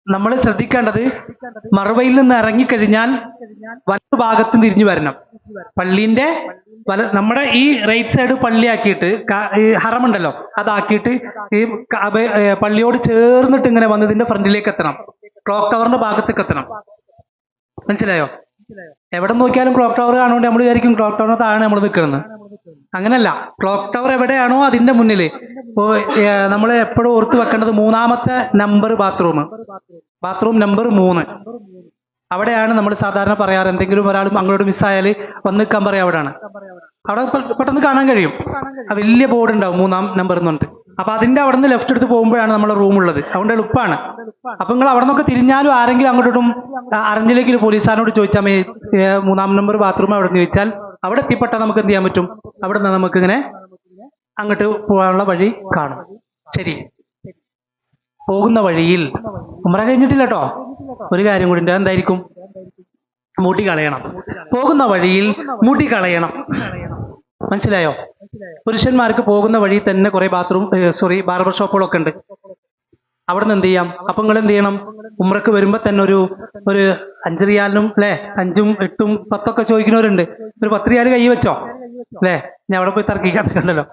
നമ്മൾ ശ്രദ്ധിക്കേണ്ടത്, മർവയിൽ നിന്ന് ഇറങ്ങിക്കഴിഞ്ഞാൽ വലതു ഭാഗത്തും തിരിഞ്ഞു വരണം. പള്ളിന്റെ നമ്മുടെ ഈ റൈറ്റ് സൈഡ് പള്ളിയാക്കിയിട്ട് ഈ ഹറമുണ്ടല്ലോ അതാക്കിയിട്ട് ഈ പള്ളിയോട് ചേർന്നിട്ട് ഇങ്ങനെ വന്ന് ഇതിന്റെ ഫ്രണ്ടിലേക്ക് എത്തണം. ക്ലോക്ക് ടവറിന്റെ ഭാഗത്തേക്ക് എത്തണം. മനസ്സിലായോ? എവിടെ നോക്കിയാലും ക്ലോക്ക് ടവർ കാണുകൊണ്ട് നമ്മൾ വിചാരിക്കും ക്ലോക്ക് ടവറിന് താഴെ നമ്മൾ നിൽക്കുന്നത്. അങ്ങനല്ല. ക്ലോക്ക് ടവർ എവിടെയാണോ അതിന്റെ മുന്നിൽ. ഇപ്പോ നമ്മൾ എപ്പോഴും ഓർത്ത് വെക്കേണ്ടത് 3ാമത്തെ നമ്പർ ബാത്റൂം നമ്പർ 3. അവിടെയാണ് നമ്മൾ സാധാരണ പറയാറ്. എന്തെങ്കിലും ഒരാൾ അങ്ങോട്ട് മിസ്സായാൽ വന്ന് നിൽക്കാൻ പറയാം. അവിടെയാണ്. അവിടെ പെട്ടെന്ന് കാണാൻ കഴിയും. ആ വലിയ ബോർഡ് ഉണ്ടാവും 3ാം നമ്പർ എന്നുണ്ട്. അപ്പൊ അതിന്റെ അവിടെ നിന്ന് ലെഫ്റ്റ് എടുത്ത് പോകുമ്പോഴാണ് നമ്മുടെ റൂം ഉള്ളത്. അതുകൊണ്ട് എളുപ്പമാണ്. അപ്പൊ നിങ്ങൾ അവിടെ നിന്നൊക്കെ തിരിഞ്ഞാലും ആരെങ്കിലും അങ്ങോട്ടും അറിഞ്ഞില്ലെങ്കിൽ പോലീസുകാരനോട് ചോദിച്ചാൽ 3ാം നമ്പർ ബാത്റൂം അവിടെ നിന്ന് ചോദിച്ചാൽ അവിടെ എത്തിപ്പെട്ടാൽ നമുക്ക് എന്ത് ചെയ്യാൻ പറ്റും? അവിടെ നിന്ന് നമുക്ക് ഇങ്ങനെ അങ്ങോട്ട് പോകാനുള്ള വഴി കാണും. ശരി. പോകുന്ന വഴിയിൽ ഉംറ കഴിഞ്ഞിട്ടില്ല കേട്ടോ. ഒരു കാര്യം കൂടി ഉണ്ട്. എന്തായിരിക്കും? മുടി കളയണം. പോകുന്ന വഴിയിൽ മുടി കളയണം. മനസ്സിലായോ? പുരുഷന്മാർക്ക് പോകുന്ന വഴി തന്നെ കുറെ ബാർബർ ഷോപ്പുകളൊക്കെ ഉണ്ട്. അവിടെ നിന്ന് എന്ത് ചെയ്യാം? അപ്പൊ നിങ്ങൾ എന്ത് ചെയ്യണം? ഉംറക്ക് വരുമ്പോ തന്നെ ഒരു 5 റിയാലിനും അല്ലെ 5ഉം 8ഉം 10ഒക്കെ ചോദിക്കുന്നവരുണ്ട്. ഒരു 10 റിയാൽ കൈ വെച്ചോ അല്ലെ. ഞാൻ അവിടെ പോയി തർക്കിക്കാത്തിട്ടുണ്ടല്ലോ.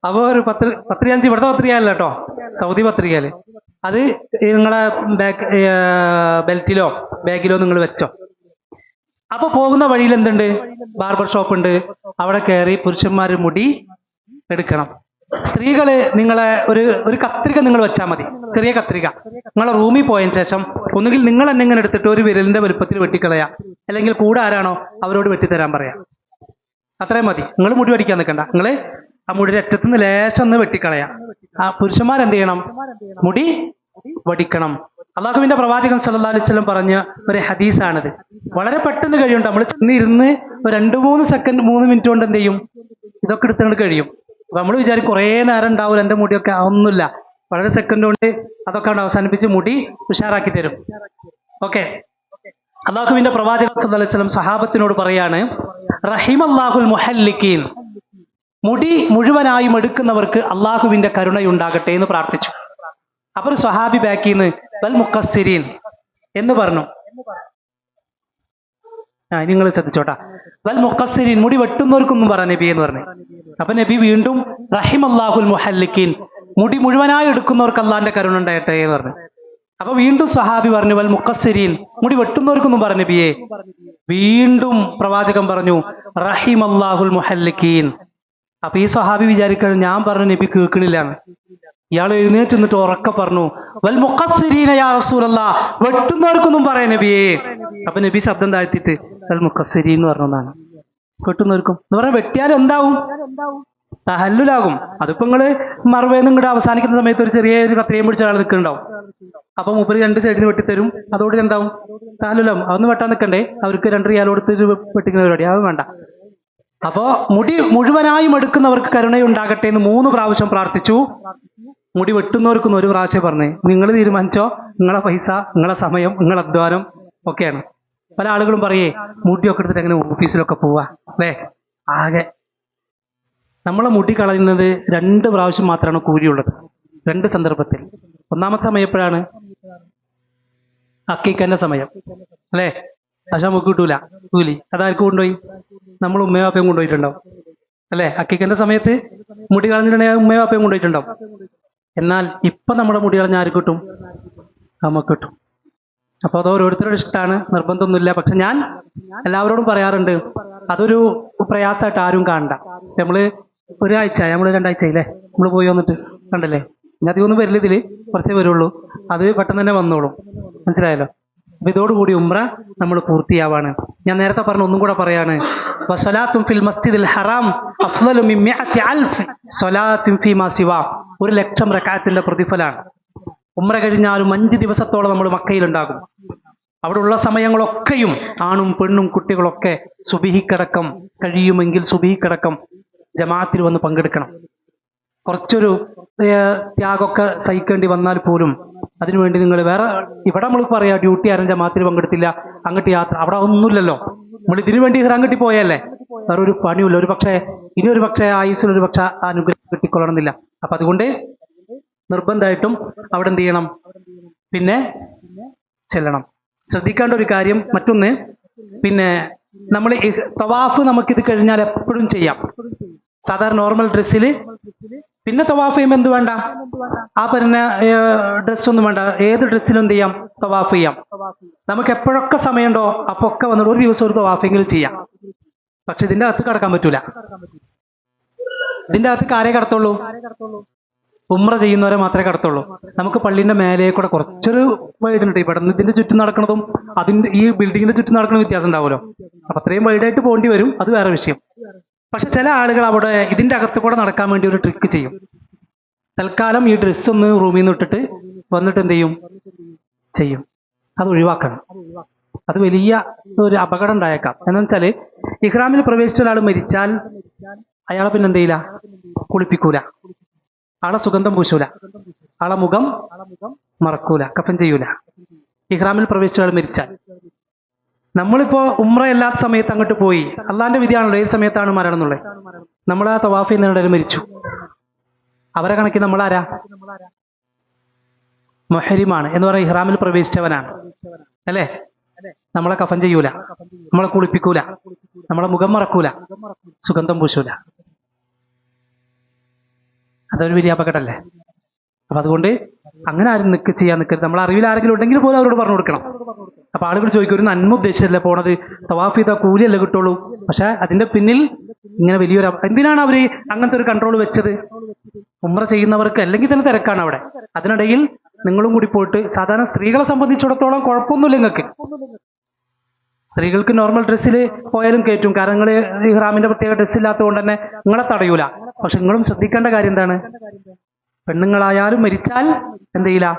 അപ്പൊ ഒരു 10 റിയാൽ, ഇവിടുത്തെ 10 റിയാലല്ല കേട്ടോ, സൗദി 10 റിയാല്. അത് നിങ്ങളെ ബെൽറ്റിലോ ബാഗിലോ നിങ്ങൾ വെച്ചോ. അപ്പൊ പോകുന്ന വഴിയിൽ എന്തുണ്ട്? ബാർബർ ഷോപ്പ് ഉണ്ട്. അവിടെ കയറി പുരുഷന്മാർ മുടി എടുക്കണം. സ്ത്രീകള് നിങ്ങളെ ഒരു കത്രിക നിങ്ങൾ വെച്ചാൽ മതി. ചെറിയ കത്രിക നിങ്ങളെ റൂമിൽ പോയതിനു ശേഷം ഒന്നുകിൽ നിങ്ങൾ തന്നെ ഇങ്ങനെ എടുത്തിട്ട് ഒരു വിരലിന്റെ വലുപ്പത്തിൽ വെട്ടിക്കളയാ, അല്ലെങ്കിൽ കൂടെ ആരാണോ അവരോട് വെട്ടിത്തരാൻ പറയാം. അത്രയും മതി. നിങ്ങൾ മുടി വടിക്കാൻ നിൽക്കണ്ട. നിങ്ങൾ ആ മുടിയുടെ അറ്റത്തുനിന്ന് ലേശം ഒന്ന് വെട്ടിക്കളയാ. ആ പുരുഷന്മാരെന്ത് ചെയ്യണം? മുടി വടിക്കണം. അള്ളാഹുവിന്റെ പ്രവാചകൻ സല്ലല്ലാഹു അലൈഹി വസല്ലം പറഞ്ഞ ഒരു ഹദീസാണിത്. വളരെ പെട്ടെന്ന് കഴിയുണ്ട്. നമ്മൾ ചെന്നിരുന്ന് ഒരു 2-3 സെക്കൻഡ് 3 മിനിറ്റ് കൊണ്ട് എന്ത് ചെയ്യും? ഇതൊക്കെ എടുത്തുകൊണ്ട് കഴിയും. അപ്പൊ നമ്മൾ വിചാരിക്കും കുറേ നേരം ഉണ്ടാവില്ല എൻ്റെ മുടിയൊക്കെ. ഒന്നുമില്ല, വളരെ സെക്കൻഡ് കൊണ്ട് അതൊക്കെ അവസാനിപ്പിച്ച് മുടി ഉഷാറാക്കി തരും. ഓക്കെ. അള്ളാഹുവിന്റെ പ്രവാചകൻ സല്ലല്ലാഹു അലൈഹി വസല്ലം സഹാബത്തിനോട് പറയാണ്, റഹിമല്ലാഹുൽ മുഹല്ലിഖീൻ. മുടി മുഴുവനായും എടുക്കുന്നവർക്ക് അള്ളാഹുവിന്റെ കരുണയുണ്ടാകട്ടെ എന്ന് പ്രാർത്ഥിച്ചു. അപ്പൊ ഒരു സ്വഹാബി ബാക്കിന്ന് വൽ മുഖസ്സിരീൻ എന്ന് പറഞ്ഞു. നിങ്ങൾ ശ്രദ്ധിച്ചോട്ടാ, വൽ മുഖസ്സിരീൻ, മുടി വെട്ടുന്നവർക്കൊന്നും പറ നബി എന്ന് പറഞ്ഞു. അപ്പൊ നബി വീണ്ടും റഹിമല്ലാഹുൽ മുഹല്ലിക്കീൻ, മുടി മുഴുവനായി എടുക്കുന്നവർക്ക് അള്ളാഹിന്റെ കരുണ ഉണ്ടാകട്ടെ എന്ന് പറഞ്ഞു. അപ്പൊ വീണ്ടും സ്വഹാബി പറഞ്ഞു വൽ മുഖസ്സിരീൻ, മുടി വെട്ടുന്നവർക്കൊന്നും പറഞ്ഞു നബിയെ. വീണ്ടും പ്രവാചകൻ പറഞ്ഞു റഹിമല്ലാഹുൽ മുഹല്ലിക്കീൻ. അപ്പൊ ഈ സ്വഹാബി വിചാരിക്കണം ഞാൻ പറഞ്ഞു നബി കേൾക്കണില്ലാണ്. ഇയാൾ എഴുന്നേറ്റ് നിന്നിട്ട് ഉറക്കെ പറഞ്ഞു വൽ മുഖസ്സിരീന യാ റസൂലല്ലാഹ്, വെട്ടുന്നവർക്കൊന്നും പറയാ നബിയെ. അപ്പൊ നബി ശബ്ദം താഴ്ത്തിയിട്ട് വൽ മുഖസ്സിരീൻ എന്ന് പറഞ്ഞതാണ്. വെട്ടുന്നവർക്കും എന്ന് പറഞ്ഞാൽ വെട്ടിയാൽ എന്താവും? തഹല്ലുലാകും. അതിപ്പോ നിങ്ങള് മറുവേന്ന് ഇങ്ങോട്ട് അവസാനിക്കുന്ന സമയത്ത് ഒരു ചെറിയൊരു കത്രയും പിടിച്ച ആൾ നിൽക്കുന്നുണ്ടാവും. അപ്പൊ മൂപ്പര് രണ്ട് സൈഡിന് വെട്ടിത്തരും. അതോട് എന്താവും? തഹല്ലുലാകും. അതൊന്നും വെട്ടാൻ നിൽക്കണ്ടേ, അവർക്ക് 2 റിയാൽ കൊടുത്ത് വെട്ടിക്കുന്ന പരിപാടി അത് വേണ്ട. അപ്പോ മുടി മുഴുവനായും എടുക്കുന്നവർക്ക് കരുണയുണ്ടാകട്ടെ എന്ന് 3 പ്രാവശ്യം പ്രാർത്ഥിച്ചു. മുടി വെട്ടുന്നവർക്കും 1 പ്രാവശ്യം പറഞ്ഞേ. നിങ്ങൾ തീരുമാനിച്ചോ, നിങ്ങളെ പൈസ, നിങ്ങളെ സമയം, നിങ്ങളെ അധ്വാനം ഒക്കെയാണ്. പല ആളുകളും പറയേ മുടിയൊക്കെ എടുത്തിട്ട് എങ്ങനെ ഓഫീസിലൊക്കെ പോവാ അല്ലേ. ആകെ നമ്മളെ മുടി കളയുന്നത് 2 പ്രാവശ്യം മാത്രമാണ് കൂലിയുള്ളത്, 2 സന്ദർഭത്തിൽ. ഒന്നാമത്തെ സമയം എപ്പോഴാണ്? അക്കീക്കന്റെ സമയം അല്ലേ. പക്ഷെ നമുക്ക് കിട്ടൂല കൂലി. അതാർക്ക് കൊണ്ടുപോയി? നമ്മൾ ഉമ്മയും വാപ്പയും കൊണ്ടുപോയിട്ടുണ്ടാവും അല്ലേ. അക്കീക്കന്റെ സമയത്ത് മുടി കളഞ്ഞിട്ടുണ്ടെങ്കിൽ ഉമ്മയും വാപ്പയും കൊണ്ടുപോയിട്ടുണ്ടാവും. എന്നാൽ ഇപ്പൊ നമ്മുടെ മുടി കളഞ്ഞ ആർക്ക് കിട്ടും? നമുക്ക് കിട്ടും. അപ്പൊ അത് ഓരോരുത്തരുടെ ഇഷ്ടമാണ്, നിർബന്ധമൊന്നുമില്ല. പക്ഷെ ഞാൻ എല്ലാവരോടും പറയാറുണ്ട്, അതൊരു പ്രയാസമായിട്ട് ആരും കാണണ്ട. നമ്മള് ഒരാഴ്ച, നമ്മള് 2 ആഴ്ചയില്ലേ നമ്മള് പോയി വന്നിട്ട് കണ്ടല്ലേ, ഇനി അധികമൊന്നും വരില്ല, ഇതില് കുറച്ചേ വരുള്ളൂ. അത് പെട്ടെന്ന് തന്നെ വന്നോളും, മനസ്സിലായല്ലോ. അപ്പൊ ഇതോടുകൂടി ഉംറ നമ്മൾ പൂർത്തിയാവാണ്. ഞാൻ നേരത്തെ പറഞ്ഞ ഒന്നും കൂടെ പറയാണ്, വസലാത്തും ഫിൽ മസ്ജിദിൽ ഹറാം അഫ്ളലു മിൻ മിഅത്തി അൽഫ് സ്വലാത്തും ഫീമാ സിവാ. 1,00,000 റക്അത്തിന്റെ പ്രതിഫലാണ്. ഉംറ കഴിഞ്ഞാലും 5 ദിവസത്തോളം നമ്മൾ മക്കയിലുണ്ടാകും. അവിടെ ഉള്ള സമയങ്ങളൊക്കെയും ആണും പെണ്ണും കുട്ടികളൊക്കെ സുബഹിക്കടക്കം, കഴിയുമെങ്കിൽ സുബഹിക്കടക്കം ജമാഅത്തിൽ വന്ന് പങ്കെടുക്കണം. കുറച്ചൊരു ത്യാഗമൊക്കെ സഹിക്കേണ്ടി വന്നാൽ പോലും അതിനുവേണ്ടി നിങ്ങൾ വേറെ, ഇവിടെ നമ്മൾ പറയാ ഡ്യൂട്ടി ആരും ജമാഅത്തിൽ പങ്കെടുത്തില്ല, അങ്ങോട്ട് യാത്ര, അവിടെ ഒന്നുമില്ലല്ലോ. നമ്മൾ ഇതിനു വേണ്ടി അങ്ങോട്ട് പോയല്ലേ, വേറെ ഒരു പണിയില്ല. ഒരു പക്ഷേ ഇനി ഒരു പക്ഷേ ആയുസ്സിൽ ഒരു പക്ഷെ അനുഗ്രഹം കിട്ടിക്കൊള്ളണമെന്നില്ല. അപ്പൊ അതുകൊണ്ട് നിർബന്ധമായിട്ടും അവിടെ എന്ത് ചെയ്യണം? പിന്നെ ചെല്ലണം. ശ്രദ്ധിക്കേണ്ട ഒരു കാര്യം മറ്റൊന്ന്, പിന്നെ നമ്മൾ തവാഫ് നമുക്കിത് കഴിഞ്ഞാൽ എപ്പോഴും ചെയ്യാം, സാധാരണ നോർമൽ ഡ്രസ്സിൽ. പിന്നെ തവാഫ് ചെയ്യുമ്പോൾ എന്ത് വേണ്ട? ആ പറഞ്ഞ ഡ്രസ്സൊന്നും വേണ്ട, ഏത് ഡ്രസ്സിലും എന്ത് ചെയ്യാം? തവാഫ് ചെയ്യാം. നമുക്ക് എപ്പോഴൊക്കെ സമയമുണ്ടോ അപ്പൊ ഒക്കെ വന്നിട്ട് ഒരു ദിവസം ഒരു തവാഫെങ്കിലും ചെയ്യാം. പക്ഷെ ഇതിന്റെ അകത്ത് കടക്കാൻ പറ്റൂല. ഇതിന്റെ അകത്ത് ആരെ കടത്തുള്ളൂ? ഉംറ ചെയ്യുന്നവരെ മാത്രമേ കടത്തുള്ളൂ. നമുക്ക് പള്ളിന്റെ മേലെ കൂടെ കുറച്ചൊരു വൈഡുണ്ട്. ഇവിടെ നിന്ന് ഇതിന്റെ ചുറ്റും നടക്കുന്നതും അതിന്റെ ഈ ബിൽഡിങ്ങിന്റെ ചുറ്റും നടക്കുന്ന വ്യത്യാസം ഉണ്ടാവുമല്ലോ. അപ്പൊ അത്രയും വൈഡായിട്ട് പോകേണ്ടി വരും, അത് വേറെ വിഷയം. പക്ഷെ ചില ആളുകൾ അവിടെ ഇതിന്റെ അകത്ത് കൂടെ നടക്കാൻ വേണ്ടി ഒരു ട്രിക്ക് ചെയ്യും. തൽക്കാലം ഈ ഡ്രസ്സ് ഒന്ന് റൂമിൽ നിന്ന് ഇട്ടിട്ട് വന്നിട്ട് എന്ത് ചെയ്യും? അത് ഒഴിവാക്കണം. അത് വലിയ ഒരു അപകടം ഉണ്ടായേക്കാം. എന്താ വെച്ചാല് ഇഹ്റാമിൽ പ്രവേശിച്ച ഒരാൾ മരിച്ചാൽ അയാളെ പിന്നെ എന്ത് ചെയ്യില്ല? കുളിപ്പിക്കൂല, ആളെ സുഗന്ധം പൂശൂല, ആളെ മുഖം മറക്കൂല, കഫൻ ചെയ്യൂല. ഇഹ്റാമിൽ പ്രവേശിച്ച ഒരാൾ മരിച്ചാൽ, നമ്മളിപ്പോ ഉംറ അല്ലാത്ത സമയത്ത് അങ്ങോട്ട് പോയി, അള്ളാന്റെ വിധിയാണല്ലോ ഏത് സമയത്താണ് മരണം എന്നുള്ളത്. നമ്മളാ തവാഫ് ചെയ്യുന്നവരെ മരിച്ചു, അവരെ കണക്കി നമ്മളാരാ? മുഹരിമാണ് എന്ന് പറയുന്ന ഇഹ്റാമിൽ പ്രവേശിച്ചവനാണ് അല്ലേ. നമ്മളെ കഫൻ ചെയ്യൂല, നമ്മളെ കുളിപ്പിക്കൂല, നമ്മളെ മുഖം മറക്കൂല, സുഗന്ധം പൂശൂല. അതൊരു വലിയ അപകടമല്ലേ. അപ്പൊ അതുകൊണ്ട് അങ്ങനെ ആരും ചെയ്യാൻ നിൽക്കരുത്. നമ്മൾ അറിവിൽ ആരെങ്കിലും ഉണ്ടെങ്കിൽ പോലും അവരോട് പറഞ്ഞു കൊടുക്കണം. അപ്പൊ ആളുകൾ ചോദിക്കും, ഒരു നന്മ ഉദ്ദേശിച്ചല്ലേ പോണത്, തവാഫ് ചെയ്ത കൂലിയല്ലേ കിട്ടുള്ളൂ. പക്ഷെ അതിന്റെ പിന്നിൽ ഇങ്ങനെ വലിയൊരു എന്തിനാണ് അവര് അങ്ങനത്തെ ഒരു കൺട്രോൾ വെച്ചത്? ഉംറ ചെയ്യുന്നവർക്ക് അല്ലെങ്കിൽ തന്നെ തിരക്കാണ് അവിടെ. അതിനിടയിൽ നിങ്ങളും കൂടി പോയിട്ട്, സാധാരണ സ്ത്രീകളെ സംബന്ധിച്ചിടത്തോളം കുഴപ്പമൊന്നുമില്ല നിങ്ങൾക്ക്. സ്ത്രീകൾക്ക് നോർമൽ ഡ്രസ്സിൽ പോയാലും കയറ്റും, കാരണം നിങ്ങൾ ഇഹ്റാമിന്റെ പ്രത്യേക ഡ്രസ്സ് ഇല്ലാത്തത് കൊണ്ട് തന്നെ നിങ്ങളെ തടയൂല. പക്ഷെ നിങ്ങളും ശ്രദ്ധിക്കേണ്ട കാര്യം എന്താണ്? പെണ്ണുങ്ങളായാലും മരിച്ചാൽ എന്ത് ചെയ്യില്ല?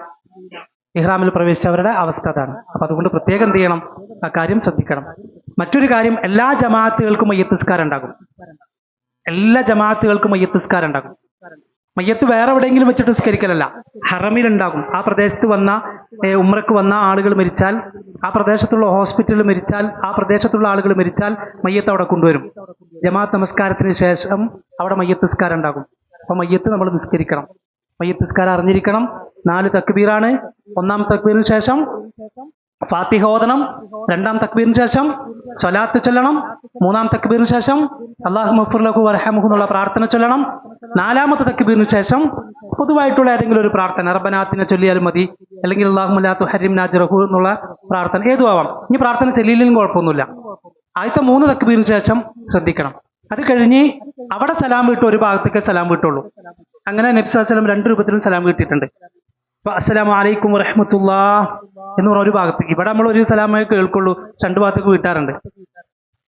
ഇഹ്റാമിൽ പ്രവേശിച്ചവരുടെ അവസ്ഥ അതാണ്. അപ്പൊ അതുകൊണ്ട് പ്രത്യേകം എന്ത് ചെയ്യണം? ആ കാര്യം ശ്രദ്ധിക്കണം. മറ്റൊരു കാര്യം, എല്ലാ ജമാഅത്തുകൾക്കും മയ്യത്ത് നിസ്കാരം ഉണ്ടാകും. എല്ലാ ജമാഅത്തുകൾക്കും മയ്യത്ത് നിസ്കാരം ഉണ്ടാകും. മയ്യത്ത് വേറെ എവിടെയെങ്കിലും വെച്ചിട്ട് നിസ്കരിക്കലല്ല, ഹറമിലുണ്ടാകും. ആ പ്രദേശത്ത് വന്ന ഉംറക്ക് വന്ന ആളുകൾ മരിച്ചാൽ, ആ പ്രദേശത്തുള്ള ഹോസ്പിറ്റലിൽ മരിച്ചാൽ, ആ പ്രദേശത്തുള്ള ആളുകൾ മരിച്ചാൽ മയ്യത്ത് അവിടെ കൊണ്ടുവരും. ജമാഅത്ത് നമസ്കാരത്തിന് ശേഷം അവിടെ മയ്യത്ത് നിസ്കാരം ഉണ്ടാകും. അപ്പൊ മയ്യത്ത് നമ്മൾ നിസ്കരിക്കണം. മയ്യത്ത് നിസ്കാരം അറിഞ്ഞിരിക്കണം. 4 തക്ബീറാണ്. 1-ാം തക്ബീറിന് ശേഷം ഫാത്തിഹ ഓതണം. 2-ാം തക്ബീറിന് ശേഷം സ്വലാത്ത് ചൊല്ലണം. 3-ാം തക്ബീറിന് ശേഷം അല്ലാഹു മഗ്ഫിർ ലഹു വർഹംഹു എന്നുള്ള പ്രാർത്ഥന ചൊല്ലണം. 4-ാമത്തെ തക്ബീറിന് ശേഷം പൊതുവായിട്ടുള്ള ഏതെങ്കിലും ഒരു പ്രാർത്ഥന, റബ്ബനാ ആതിനാ ചൊല്ലിയാലും മതി, അല്ലെങ്കിൽ അല്ലാഹുമ്മ ലാ തുഹരിംനാ അജ്റഹു എന്നുള്ള പ്രാർത്ഥന, ഏതും ആവാം. ഇനി പ്രാർത്ഥന ചൊല്ലിയില്ലെങ്കിലും കുഴപ്പമൊന്നുമില്ല. ആദ്യത്തെ 3 തക്ബീറിന് ശേഷം ശ്രദ്ധിക്കണം. അത് കഴിഞ്ഞ് അവിടെ സലാം വിട്ടു, ഒരു ഭാഗത്തേക്ക് സലാം വിട്ടുള്ളൂ. അങ്ങനെ നബി സല്ലല്ലാഹു അലൈഹി വസല്ലം 2 രൂപത്തിലും സലാം കിട്ടിയിട്ടുണ്ട്. അസ്സലാമു അലൈക്കും വറഹ്മത്തുള്ളാഹ് എന്ന് പറഞ്ഞ ഒരു ഭാഗത്തേക്ക്. ഇവിടെ നമ്മൾ ഒരു സലാമേ കേൾക്കുള്ളൂ, 2 ഭാഗത്തേക്ക് വീട്ടാറുണ്ട്.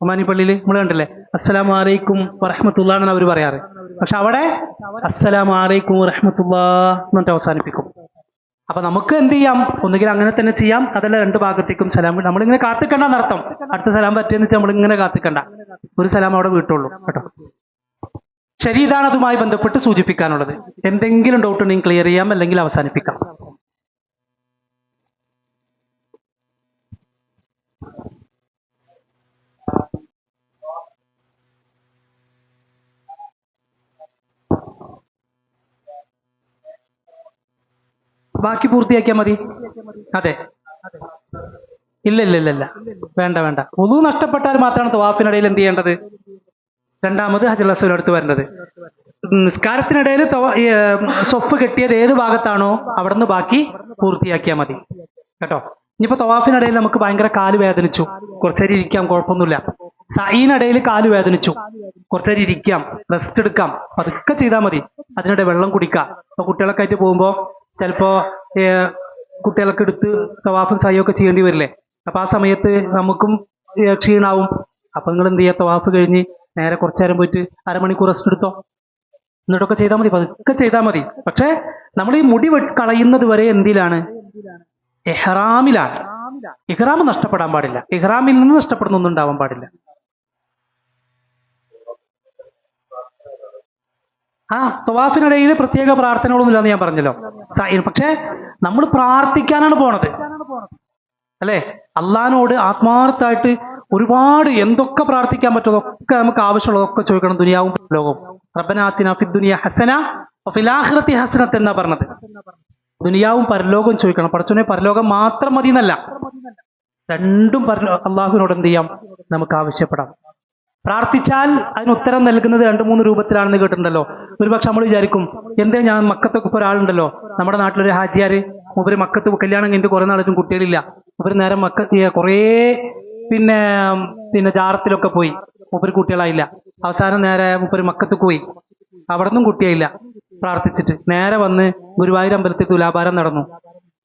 ഒമാനി പള്ളിയിൽ നമ്മൾ കണ്ടില്ലേ, അസ്സലാമു അലൈക്കും വറഹ്മത്തുള്ളാഹ് എന്നാണ് അവർ പറയാറ്. പക്ഷെ അവിടെ അസ്സലാമു അലൈക്കും വറഹ്മത്തുള്ളാഹ് എന്നിട്ട് അവസാനിപ്പിക്കും. അപ്പൊ നമുക്ക് എന്ത് ചെയ്യാം, ഒന്നുകിൽ അങ്ങനെ തന്നെ ചെയ്യാം, അതല്ല 2 ഭാഗത്തേക്കും സലാം. നമ്മളിങ്ങനെ കാത്തിക്കണ്ട എന്നർത്ഥം. അടുത്ത സലാം പറ്റിയെന്ന് വെച്ചാൽ നമ്മളിങ്ങനെ കാത്തിക്കണ്ട, ഒരു സലാം അവിടെ വീട്ടുള്ളൂ കേട്ടോ. ശരി, ഇതാണ് അതുമായി ബന്ധപ്പെട്ട് സൂചിപ്പിക്കാനുള്ളത്. എന്തെങ്കിലും ഡൗട്ട് ഉണ്ടെങ്കിൽ ക്ലിയർ ചെയ്യാം, അല്ലെങ്കിൽ അവസാനിപ്പിക്കാം. ബാക്കി പൂർത്തിയാക്കിയാൽ മതി. അതെ, ഇല്ല ഇല്ല ഇല്ല ഇല്ല, വേണ്ട വേണ്ട. വുളു നഷ്ടപ്പെട്ടാൽ മാത്രമാണ് തവാഫിനിടയിൽ എന്ത് ചെയ്യേണ്ടത്, 2ാമത് ഹജറുൽ അസ്വദ് അടുത്ത് വരേണ്ടത്. നിസ്കാരത്തിനിടയിൽ സൊഫ് കെട്ടിയത് ഏത് ഭാഗത്താണോ അവിടുന്ന് ബാക്കി പൂർത്തിയാക്കിയാൽ മതി കേട്ടോ. ഇനിയിപ്പോ തവാഫിനിടയിൽ നമുക്ക് ഭയങ്കര കാല് വേദനിച്ചു, കുറച്ചേരി ഇരിക്കാം, കുഴപ്പമൊന്നുമില്ല. സഈനിടയിൽ കാല് വേദനിച്ചു, കുറച്ചേരി ഇരിക്കാം, റെസ്റ്റ് എടുക്കാം, പതുക്കെ ചെയ്താൽ മതി. അതിനിടെ വെള്ളം കുടിക്കാം. ഇപ്പൊ കുട്ടികളൊക്കെ ആയിട്ട് പോകുമ്പോ ചിലപ്പോ കുട്ടികളൊക്കെ എടുത്ത് തവാഫും സയ്യൊക്കെ ചെയ്യേണ്ടി വരില്ലേ. അപ്പൊ ആ സമയത്ത് നമുക്കും ക്ഷീണാവും. അപ്പൊ നിങ്ങൾ എന്ത് ചെയ്യുക, തവാഫ് കഴിഞ്ഞ് നേരെ കുറച്ചു നേരം പോയിട്ട് അരമണിക്കൂർ റെസ്റ്റ് എടുത്തോ, എന്നിട്ടൊക്കെ ചെയ്താൽ മതി, പതുക്കെ ചെയ്താൽ മതി. പക്ഷെ നമ്മൾ ഈ മുടി കളയുന്നത് വരെ എന്തിലാണ്, ഇഹ്റാമിലാണ്. ഇഹ്റാം നഷ്ടപ്പെടാൻ പാടില്ല, ഇഹ്റാമിൽ നിന്ന് നഷ്ടപ്പെടുന്നൊന്നും ഉണ്ടാവാൻ പാടില്ല. തവാഫിനിടയിൽ പ്രത്യേക പ്രാർത്ഥനകളൊന്നുമില്ലാന്ന് ഞാൻ പറഞ്ഞല്ലോ. പക്ഷെ നമ്മൾ പ്രാർത്ഥിക്കാനാണ് പോണത് അല്ലെ. അള്ളാഹിനോട് ആത്മാർത്ഥമായിട്ട് ഒരുപാട് എന്തൊക്കെ പ്രാർത്ഥിക്കാൻ പറ്റുമോ അതൊക്കെ നമുക്ക് ആവശ്യമുള്ളതൊക്കെ ചോദിക്കണം, ദുനിയാവും ലോകവും. റബ്ബനാ ആതിനാ ഫിദ്ദുനിയ ഹസന വഫിൽ ആഖിറതി ഹസനത്ത് എന്നാ പറഞ്ഞത്. ദുനിയാവും പരലോകവും ചോദിക്കണം. പടച്ചോനെ പരലോകം മാത്രം മതി എന്നല്ല, രണ്ടും അള്ളാഹുവിനോട് എന്ത് ചെയ്യാം, നമുക്ക് ആവശ്യപ്പെടാം. പ്രാർത്ഥിച്ചാൽ അതിന് ഉത്തരം നൽകുന്നത് 2-3 രൂപത്തിലാണെന്ന് കേട്ടിട്ടുണ്ടല്ലോ. ഒരുപക്ഷെ നമ്മൾ വിചാരിക്കും, എന്തേ ഞാൻ മക്കത്തൊക്കെ ഇപ്പോൾ ഒരാളുണ്ടല്ലോ, നമ്മുടെ നാട്ടിലൊരു ഹാജിയാര്, മൂപ്പര് മക്കത്ത് കല്യാണം കഴിഞ്ഞിട്ട് കുറെ നാളും കുട്ടികളില്ല. മൂപ്പര് നേരെ കുറേ പിന്നെ ജാറത്തിലൊക്കെ പോയി, മൂപ്പര് കുട്ടികളായില്ല. അവസാനം നേരെ മൂപ്പര് മക്കത്ത് പോയി, അവിടെ നിന്നും കുട്ടിയായില്ല. പ്രാർത്ഥിച്ചിട്ട് നേരെ വന്ന് ഗുരുവായൂർ അമ്പലത്തിൽ തുലാഭാരം നടന്നു.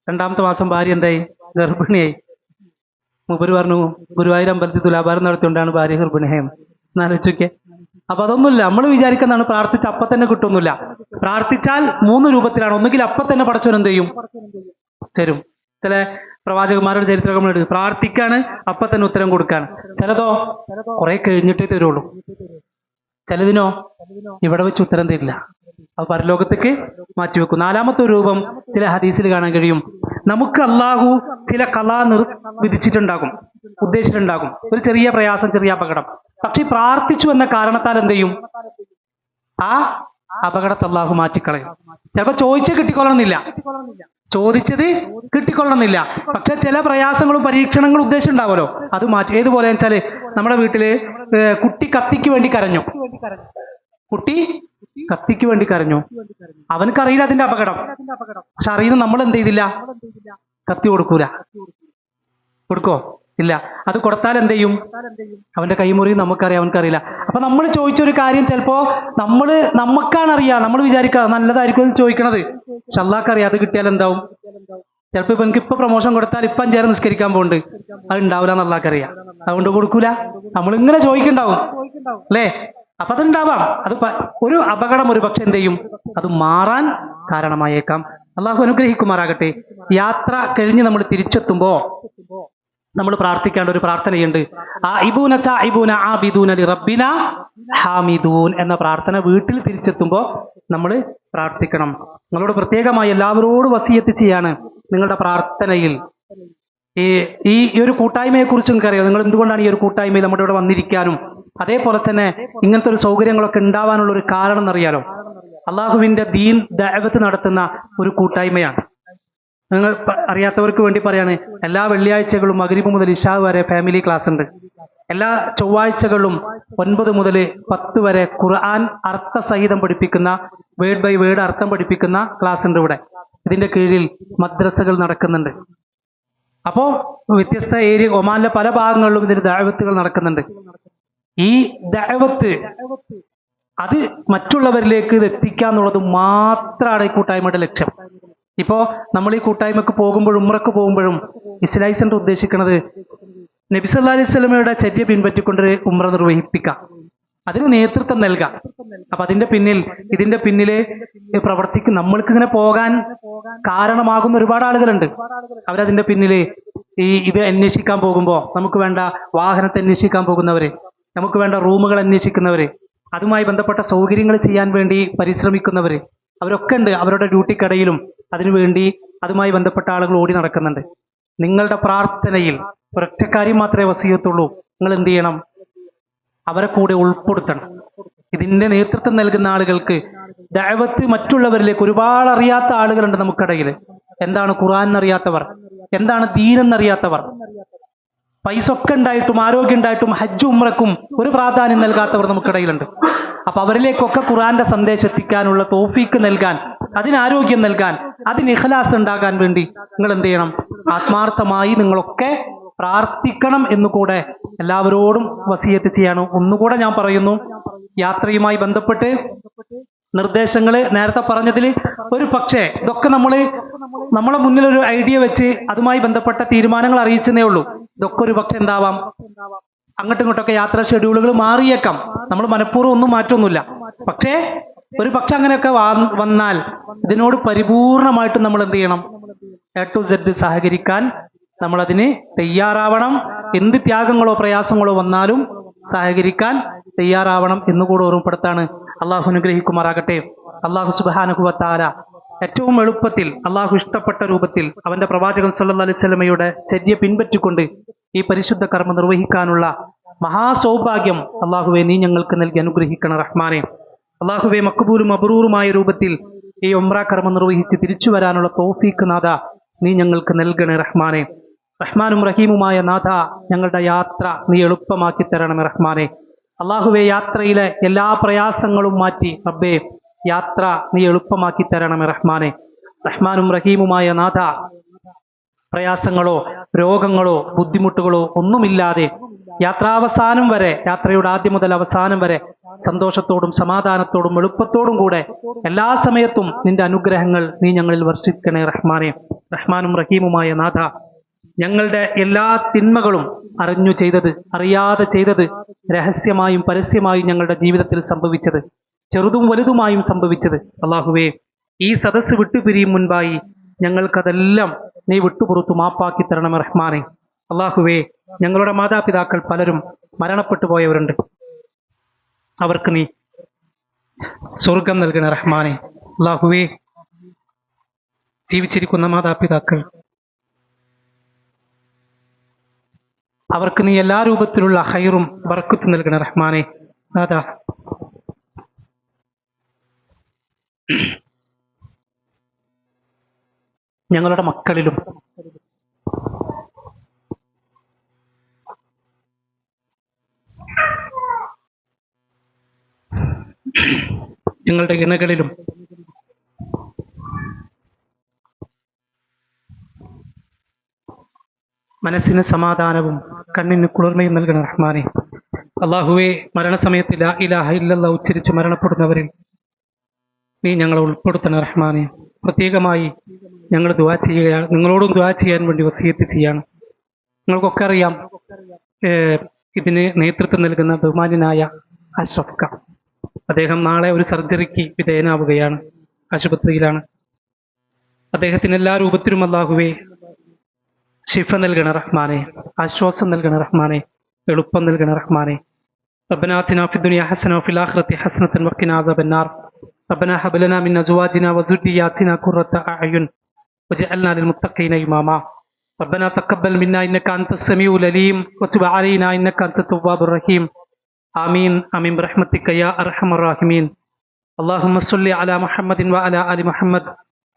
2ാമത്തെ മാസം ഭാര്യ എന്തായി, ഗർഭിണിയായി. മൂപ്പര് പറഞ്ഞു, ഗുരുവായൂർ അമ്പലത്തിൽ തുലാഭാരം നടത്തിക്കൊണ്ടാണ് ഭാര്യ ഗർഭിണിയായത്. എന്നാലോചിക്കെ. അപ്പൊ അതൊന്നുമില്ല, നമ്മൾ വിചാരിക്കുന്നതാണ് പ്രാർത്ഥിച്ച അപ്പൊ തന്നെ കിട്ടുമൊന്നുമില്ല. പ്രാർത്ഥിച്ചാൽ 3 രൂപത്തിലാണ്. ഒന്നുകിൽ അപ്പൊ തന്നെ പടച്ചോൻ എന്ത് ചെയ്യും, തരും. ചില പ്രവാചകന്മാരുടെ ചരിത്രങ്ങൾ എടുക്കും, പ്രാർത്ഥിക്കാണ് അപ്പൊ തന്നെ ഉത്തരം കൊടുക്കാണ്. ചിലതോ കുറെ കഴിഞ്ഞിട്ടേ തരുള്ളൂ, ചിലതിനോ ഇവിടെ വെച്ച് ഉത്തരം തരില്ല, അത് പരലോകത്തേക്ക് മാറ്റിവെക്കും. 4ാമത്തെ രൂപം ചില ഹദീസിൽ കാണാൻ കഴിയും. നമുക്ക് അള്ളാഹു ചില വിധിച്ചിട്ടുണ്ടാകും, ഉദ്ദേശിച്ചിട്ടുണ്ടാകും, ഒരു ചെറിയ പ്രയാസം, ചെറിയ അപകടം. പക്ഷെ പ്രാർത്ഥിച്ചു എന്ന കാരണത്താൽ എന്ത് ചെയ്യും, ആ അപകടത്തെ അള്ളാഹു മാറ്റിക്കളയും. ചിലപ്പോ ചോദിച്ചേ കിട്ടിക്കൊള്ളണമെന്നില്ല, ചോദിച്ചത് കിട്ടിക്കൊള്ളണമെന്നില്ല. പക്ഷെ ചില പ്രയാസങ്ങളും പരീക്ഷണങ്ങളും ഉദ്ദേശിച്ചിട്ടുണ്ടാവുമല്ലോ, അത് മാറ്റി. ഏതുപോലെ വെച്ചാല് നമ്മുടെ വീട്ടില് കുട്ടി കത്തിക്ക് വേണ്ടി കരഞ്ഞു, കുട്ടി കത്തിക്ക് വേണ്ടി കരഞ്ഞു. അവനക്കറിയില്ല അതിന്റെ അപകടം, പക്ഷെ അറിയുന്ന നമ്മൾ എന്ത് ചെയ്തില്ല, കത്തി കൊടുക്കൂല. കൊടുക്കോ, ഇല്ല. അത് കൊടുത്താൽ എന്ത് ചെയ്യും, അവന്റെ കൈമുറിയും നമുക്കറിയാം, അവനക്കറിയില്ല. അപ്പൊ നമ്മൾ ചോദിച്ചൊരു കാര്യം ചിലപ്പോ നമുക്കാണ് അറിയാം, നമ്മൾ വിചാരിക്കുക നല്ലതായിരിക്കും ചോദിക്കണത്, പക്ഷെ അള്ളാഹ്ക്കറിയാം അത് കിട്ടിയാൽ എന്താവും. ചിലപ്പോ ഇപ്പൊ എനിക്ക് പ്രൊമോഷൻ കൊടുത്താൽ 5 നിസ്കരിക്കാൻ പോകുന്നുണ്ട്, അത് ഉണ്ടാവില്ല എന്ന് അള്ളാഹ്ക്കറിയാം, അതുകൊണ്ട് കൊടുക്കൂല. നമ്മളിങ്ങനെ ചോദിക്കണ്ടാവും അല്ലേ. അപ്പൊ അതുണ്ടാവാം. അത് ഒരു അപകടം ഒരു പക്ഷെ എന്ത് ചെയ്യും, അത് മാറാൻ കാരണമായേക്കാം. അള്ളാഹു അനുഗ്രഹിക്കുമാറാകട്ടെ. യാത്ര കഴിഞ്ഞ് നമ്മൾ തിരിച്ചെത്തുമ്പോ നമ്മൾ പ്രാർത്ഥിക്കേണ്ട ഒരു പ്രാർത്ഥനയുണ്ട്. ആയിബൂന തായിബൂന ആബിദൂന ലിറബ്ബിന ഹാമിദൂൻ എന്ന പ്രാർത്ഥന വീട്ടിൽ തിരിച്ചെത്തുമ്പോൾ നമ്മൾ പ്രാർത്ഥിക്കണം. നിങ്ങളോട് പ്രത്യേകമായി എല്ലാവരോടും വസിയത്ത് ചെയ്യാണ്, നിങ്ങളുടെ പ്രാർത്ഥനയിൽ ഈ ഒരു കൂട്ടായ്മയെ കുറിച്ച് നിങ്ങൾക്കറിയാം. നിങ്ങൾ എന്തുകൊണ്ടാണ് ഈ ഒരു കൂട്ടായ്മയിൽ നമ്മുടെ ഇവിടെ വന്നിരിക്കാനും അതേപോലെ തന്നെ ഇങ്ങനത്തെ ഒരു സൗകര്യങ്ങളൊക്കെ ഉണ്ടാവാനുള്ള ഒരു കാരണം എന്നറിയാലോ. അള്ളാഹുവിന്റെ ദീൻ ദഅവത്ത് നടത്തുന്ന ഒരു കൂട്ടായ്മയാണ്. നിങ്ങൾ അറിയാത്തവർക്ക് വേണ്ടി പറയാണ്, എല്ലാ വെള്ളിയാഴ്ചകളും മഗ്രിബ് മുതൽ ഇശാ വരെ ഫാമിലി ക്ലാസ് ഉണ്ട്. എല്ലാ ചൊവ്വാഴ്ചകളിലും 9 മുതൽ 10 വരെ ഖുർആൻ അർത്ഥസഹിതം പഠിപ്പിക്കുന്ന, വേർഡ് ബൈ വേർഡ് അർത്ഥം പഠിപ്പിക്കുന്ന ക്ലാസ് ഉണ്ട് ഇവിടെ. ഇതിന്റെ കീഴിൽ മദ്രസകൾ നടക്കുന്നുണ്ട്. അപ്പോ വ്യത്യസ്ത ഏരിയ ഒമാനിലെ പല ഭാഗങ്ങളിലും ഇതിന് ദഅവത്തുകൾ നടക്കുന്നുണ്ട്. ഈ ദഅവത്ത് അത് മറ്റുള്ളവരിലേക്ക് ഇത് എത്തിക്കുക എന്നുള്ളത് മാത്രമാണ് ഈ കൂട്ടായ്മയുടെ ലക്ഷ്യം. ഇപ്പോ നമ്മൾ ഈ കൂട്ടായ്മക്ക് പോകുമ്പോഴും ഉംറക്ക് പോകുമ്പോഴും ഇസ്ലാഹി സെന്റർ ഉദ്ദേശിക്കുന്നത് നബി സല്ലല്ലാഹു അലൈഹി വസല്ലമയുടെ ചര്യ പിൻപറ്റിക്കൊണ്ട് ഉംറ നിർവഹിപ്പിക്കുക, അതിന് നേതൃത്വം നൽകുക. അപ്പൊ ഇതിന്റെ പിന്നില് പ്രവർത്തിക്കും. നമ്മൾക്ക് ഇങ്ങനെ പോകാൻ കാരണമാകുന്ന ഒരുപാട് ആളുകളുണ്ട്. അവരതിന്റെ പിന്നില് ഇത് അന്വേഷിക്കാൻ പോകുമ്പോൾ നമുക്ക് വേണ്ട വാഹനത്തെ അന്വേഷിക്കാൻ പോകുന്നവര്, നമുക്ക് വേണ്ട റൂമുകൾ അന്വേഷിക്കുന്നവര്, അതുമായി ബന്ധപ്പെട്ട സൗകര്യങ്ങൾ ചെയ്യാൻ വേണ്ടി പരിശ്രമിക്കുന്നവര്, അവരൊക്കെ ഉണ്ട്. അവരുടെ ഡ്യൂട്ടിക്കിടയിലും അതിനുവേണ്ടി അതുമായി ബന്ധപ്പെട്ട ആളുകൾ ഓടി നടക്കുന്നുണ്ട്. നിങ്ങളുടെ പ്രാർത്ഥനയിൽ ഒരൊറ്റ കാര്യം മാത്രമേ വസിയത്തുള്ളൂ. നിങ്ങൾ എന്ത് ചെയ്യണം? അവരെ കൂടെ ഉൾപ്പെടുത്തണം. ഇതിന്റെ നേതൃത്വം നൽകുന്ന ആളുകൾക്ക് ദഅവത്ത് മറ്റുള്ളവരിലേക്ക്, ഒരുപാട് അറിയാത്ത ആളുകളുണ്ട് നമുക്കിടയിൽ. എന്താണ് ഖുർആൻ എന്നറിയാത്തവർ, എന്താണ് ദീൻ എന്നറിയാത്തവർ, പൈസ ഒക്കെ ഉണ്ടായിട്ടും ആരോഗ്യം ഉണ്ടായിട്ടും ഹജ്ജും ഉംറക്കും ഒരു പ്രാധാന്യം നൽകാത്തവർ നമുക്കിടയിലുണ്ട്. അപ്പൊ അവരിലേക്കൊക്കെ ഖുർആന്റെ സന്ദേശം എത്തിക്കാനുള്ള തൗഫീക്ക് നൽകാൻ, അതിന് ആരോഗ്യം നൽകാൻ, അതിന് ഇഖ്ലാസ് ഉണ്ടാകാൻ വേണ്ടി നിങ്ങൾ എന്ത് ചെയ്യണം? ആത്മാർത്ഥമായി നിങ്ങളൊക്കെ പ്രാർത്ഥിക്കണം എന്നുകൂടെ എല്ലാവരോടും വസിയത്ത് ചെയ്യണം. ഒന്നുകൂടെ ഞാൻ പറയുന്നു, യാത്രയുമായി ബന്ധപ്പെട്ട് നിർദ്ദേശങ്ങള് നേരത്തെ പറഞ്ഞതിൽ ഒരു പക്ഷേ ഇതൊക്കെ നമ്മളെ മുന്നിൽ ഒരു ഐഡിയ വെച്ച് അതുമായി ബന്ധപ്പെട്ട തീരുമാനങ്ങൾ അറിയിച്ചതേ ഉള്ളൂ. ഇതൊക്കെ ഒരു പക്ഷെ എന്താവാം, അങ്ങോട്ടും ഇങ്ങോട്ടൊക്കെ യാത്രാ ഷെഡ്യൂളുകൾ മാറിയേക്കാം. നമ്മൾ മനഃപൂർവ്വം ഒന്നും മാറ്റമൊന്നുമില്ല. പക്ഷേ ഒരു പക്ഷെ അങ്ങനെയൊക്കെ വന്നാൽ ഇതിനോട് പരിപൂർണമായിട്ടും നമ്മൾ എന്ത് ചെയ്യണം? A to Z സഹകരിക്കാൻ നമ്മളതിന് തയ്യാറാവണം. എന്ത് ത്യാഗങ്ങളോ പ്രയാസങ്ങളോ വന്നാലും സഹകരിക്കാൻ തയ്യാറാവണം എന്നുകൂടെ ഓർമ്മപ്പെടുത്താണ്. അള്ളാഹു അനുഗ്രഹിക്കുമാറാകട്ടെ. അള്ളാഹു സുബ്ഹാനഹു വ തആല ഏറ്റവും എളുപ്പത്തിൽ അള്ളാഹു ഇഷ്ടപ്പെട്ട രൂപത്തിൽ അവന്റെ പ്രവാചകൻ സല്ലല്ലാഹു അലൈഹി വസല്ലമയുടെ ചര്യ പിൻപറ്റിക്കൊണ്ട് ഈ പരിശുദ്ധ കർമ്മം നിർവഹിക്കാനുള്ള മഹാസൗഭാഗ്യം അള്ളാഹുവെ നീ ഞങ്ങൾക്ക് നൽകി അനുഗ്രഹിക്കണം റഹ്മാനെ. അള്ളാഹുവെ മക്ബൂലും മബ്റൂറുമായ രൂപത്തിൽ ഈ ഉംറ കർമ്മം നിർവഹിച്ച് തിരിച്ചു വരാനുള്ള തൗഫീഖ് നാഥ നീ ഞങ്ങൾക്ക് നൽകണേ റഹ്മാനെ. റഹ്മാനും റഹീമുമായ നാഥ, ഞങ്ങളുടെ യാത്ര നീ എളുപ്പമാക്കി തരണമേ റഹ്മാനെ. അള്ളാഹുവെ യാത്രയിലെ എല്ലാ പ്രയാസങ്ങളും മാറ്റി റബ്ബേ യാത്ര നീ എളുപ്പമാക്കി തരണമേ റഹ്മാനെ. റഹ്മാനും റഹീമുമായ നാഥ, പ്രയാസങ്ങളോ രോഗങ്ങളോ ബുദ്ധിമുട്ടുകളോ ഒന്നുമില്ലാതെ യാത്രാവസാനം വരെ, യാത്രയുടെ ആദ്യം മുതൽ അവസാനം വരെ സന്തോഷത്തോടും സമാധാനത്തോടും എളുപ്പത്തോടും കൂടെ എല്ലാ സമയത്തും നിന്റെ അനുഗ്രഹങ്ങൾ നീ ഞങ്ങളിൽ വർഷിക്കണേ റഹ്മാനെ. റഹ്മാനും റഹീമുമായ നാഥ, ഞങ്ങളുടെ എല്ലാ തിന്മകളും അറിഞ്ഞു ചെയ്തത്, അറിയാതെ ചെയ്തത്, രഹസ്യമായും പരസ്യമായും ഞങ്ങളുടെ ജീവിതത്തിൽ സംഭവിച്ചത്, ചെറുതും വലുതുമായും സംഭവിച്ചത്, അള്ളാഹുവേ ഈ സദസ്സ് വിട്ടുപിരിയും മുൻപായി ഞങ്ങൾക്കതെല്ലാം നീ വിട്ടുപുറത്തു മാപ്പാക്കി തരണമേ റഹ്മാനെ. അള്ളാഹുവേ ഞങ്ങളുടെ മാതാപിതാക്കൾ പലരും മരണപ്പെട്ടു പോയവരുണ്ട്. അവർക്ക് നീ സ്വർഗം നൽകണേ റഹ്മാനെ. അള്ളാഹുവേ ജീവിച്ചിരിക്കുന്ന മാതാപിതാക്കൾ, അവർക്ക് നീ എല്ലാ രൂപത്തിലുള്ള ഹൈറും ബർക്കത്തും നൽകണേ റഹ്മാനെ. അതാ ഞങ്ങളുടെ മക്കളിലും ഞങ്ങളുടെ ഇണകളിലും മനസ്സിന് സമാധാനവും കണ്ണിന് കുളിർമയും നൽകണ റഹ്മാനെ. അള്ളാഹുവെ മരണസമയത്ത് ലാ ഇലാഹ ഇല്ലല്ലാഹ് ഉച്ചരിച്ച് മരണപ്പെടുന്നവരിൽ നീ ഞങ്ങളെ ഉൾപ്പെടുത്തണ റഹ്മാനെ. പ്രത്യേകമായി ഞങ്ങൾ ദുആ ചെയ്യുകയാണ്, നിങ്ങളോടും ദുആ ചെയ്യാൻ വേണ്ടി വസിയത്ത് ചെയ്യാണ്. നിങ്ങൾക്കൊക്കെ അറിയാം, ഇതിന് നേതൃത്വം നൽകുന്ന ബഹുമാന്യനായ അഷ്റഫ് ഖാൻ, അദ്ദേഹം നാളെ ഒരു സർജറിക്ക് വിധേയനാവുകയാണ്, ആശുപത്രിയിലാണ്. അദ്ദേഹത്തിന് എല്ലാ രൂപത്തിലും അല്ലാഹുവേ ശിഫ നൽകണ റഹ്മാനെ, ആശ്വാസം നൽകണ റഹ്മാനെ, എളുപ്പം നൽകണ റഹ്മാനെ. ربنا آتنا في الدنيا حسنة وفي الآخرة حسنة وقنا عذاب النار. ربنا هب لنا من أزواجنا وذرياتنا قرة أعين واجعلنا للمتقين إماما. ربنا تقبل منا إنك أنت السميع العليم وتب علينا إنك أنت التواب الرحيم. آمين آمين برحمتك يا أرحم الراحمين. اللهم صل على محمد وعلى آل محمد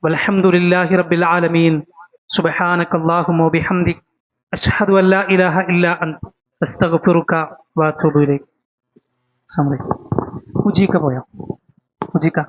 والحمد لله رب العالمين. سبحانك اللهم وبحمدك أشهد أن لا إله إلا أنت أستغفرك وأتوب إليك. السلام عليكم. ഉജിക്ക പോയോ? ഉജിക്ക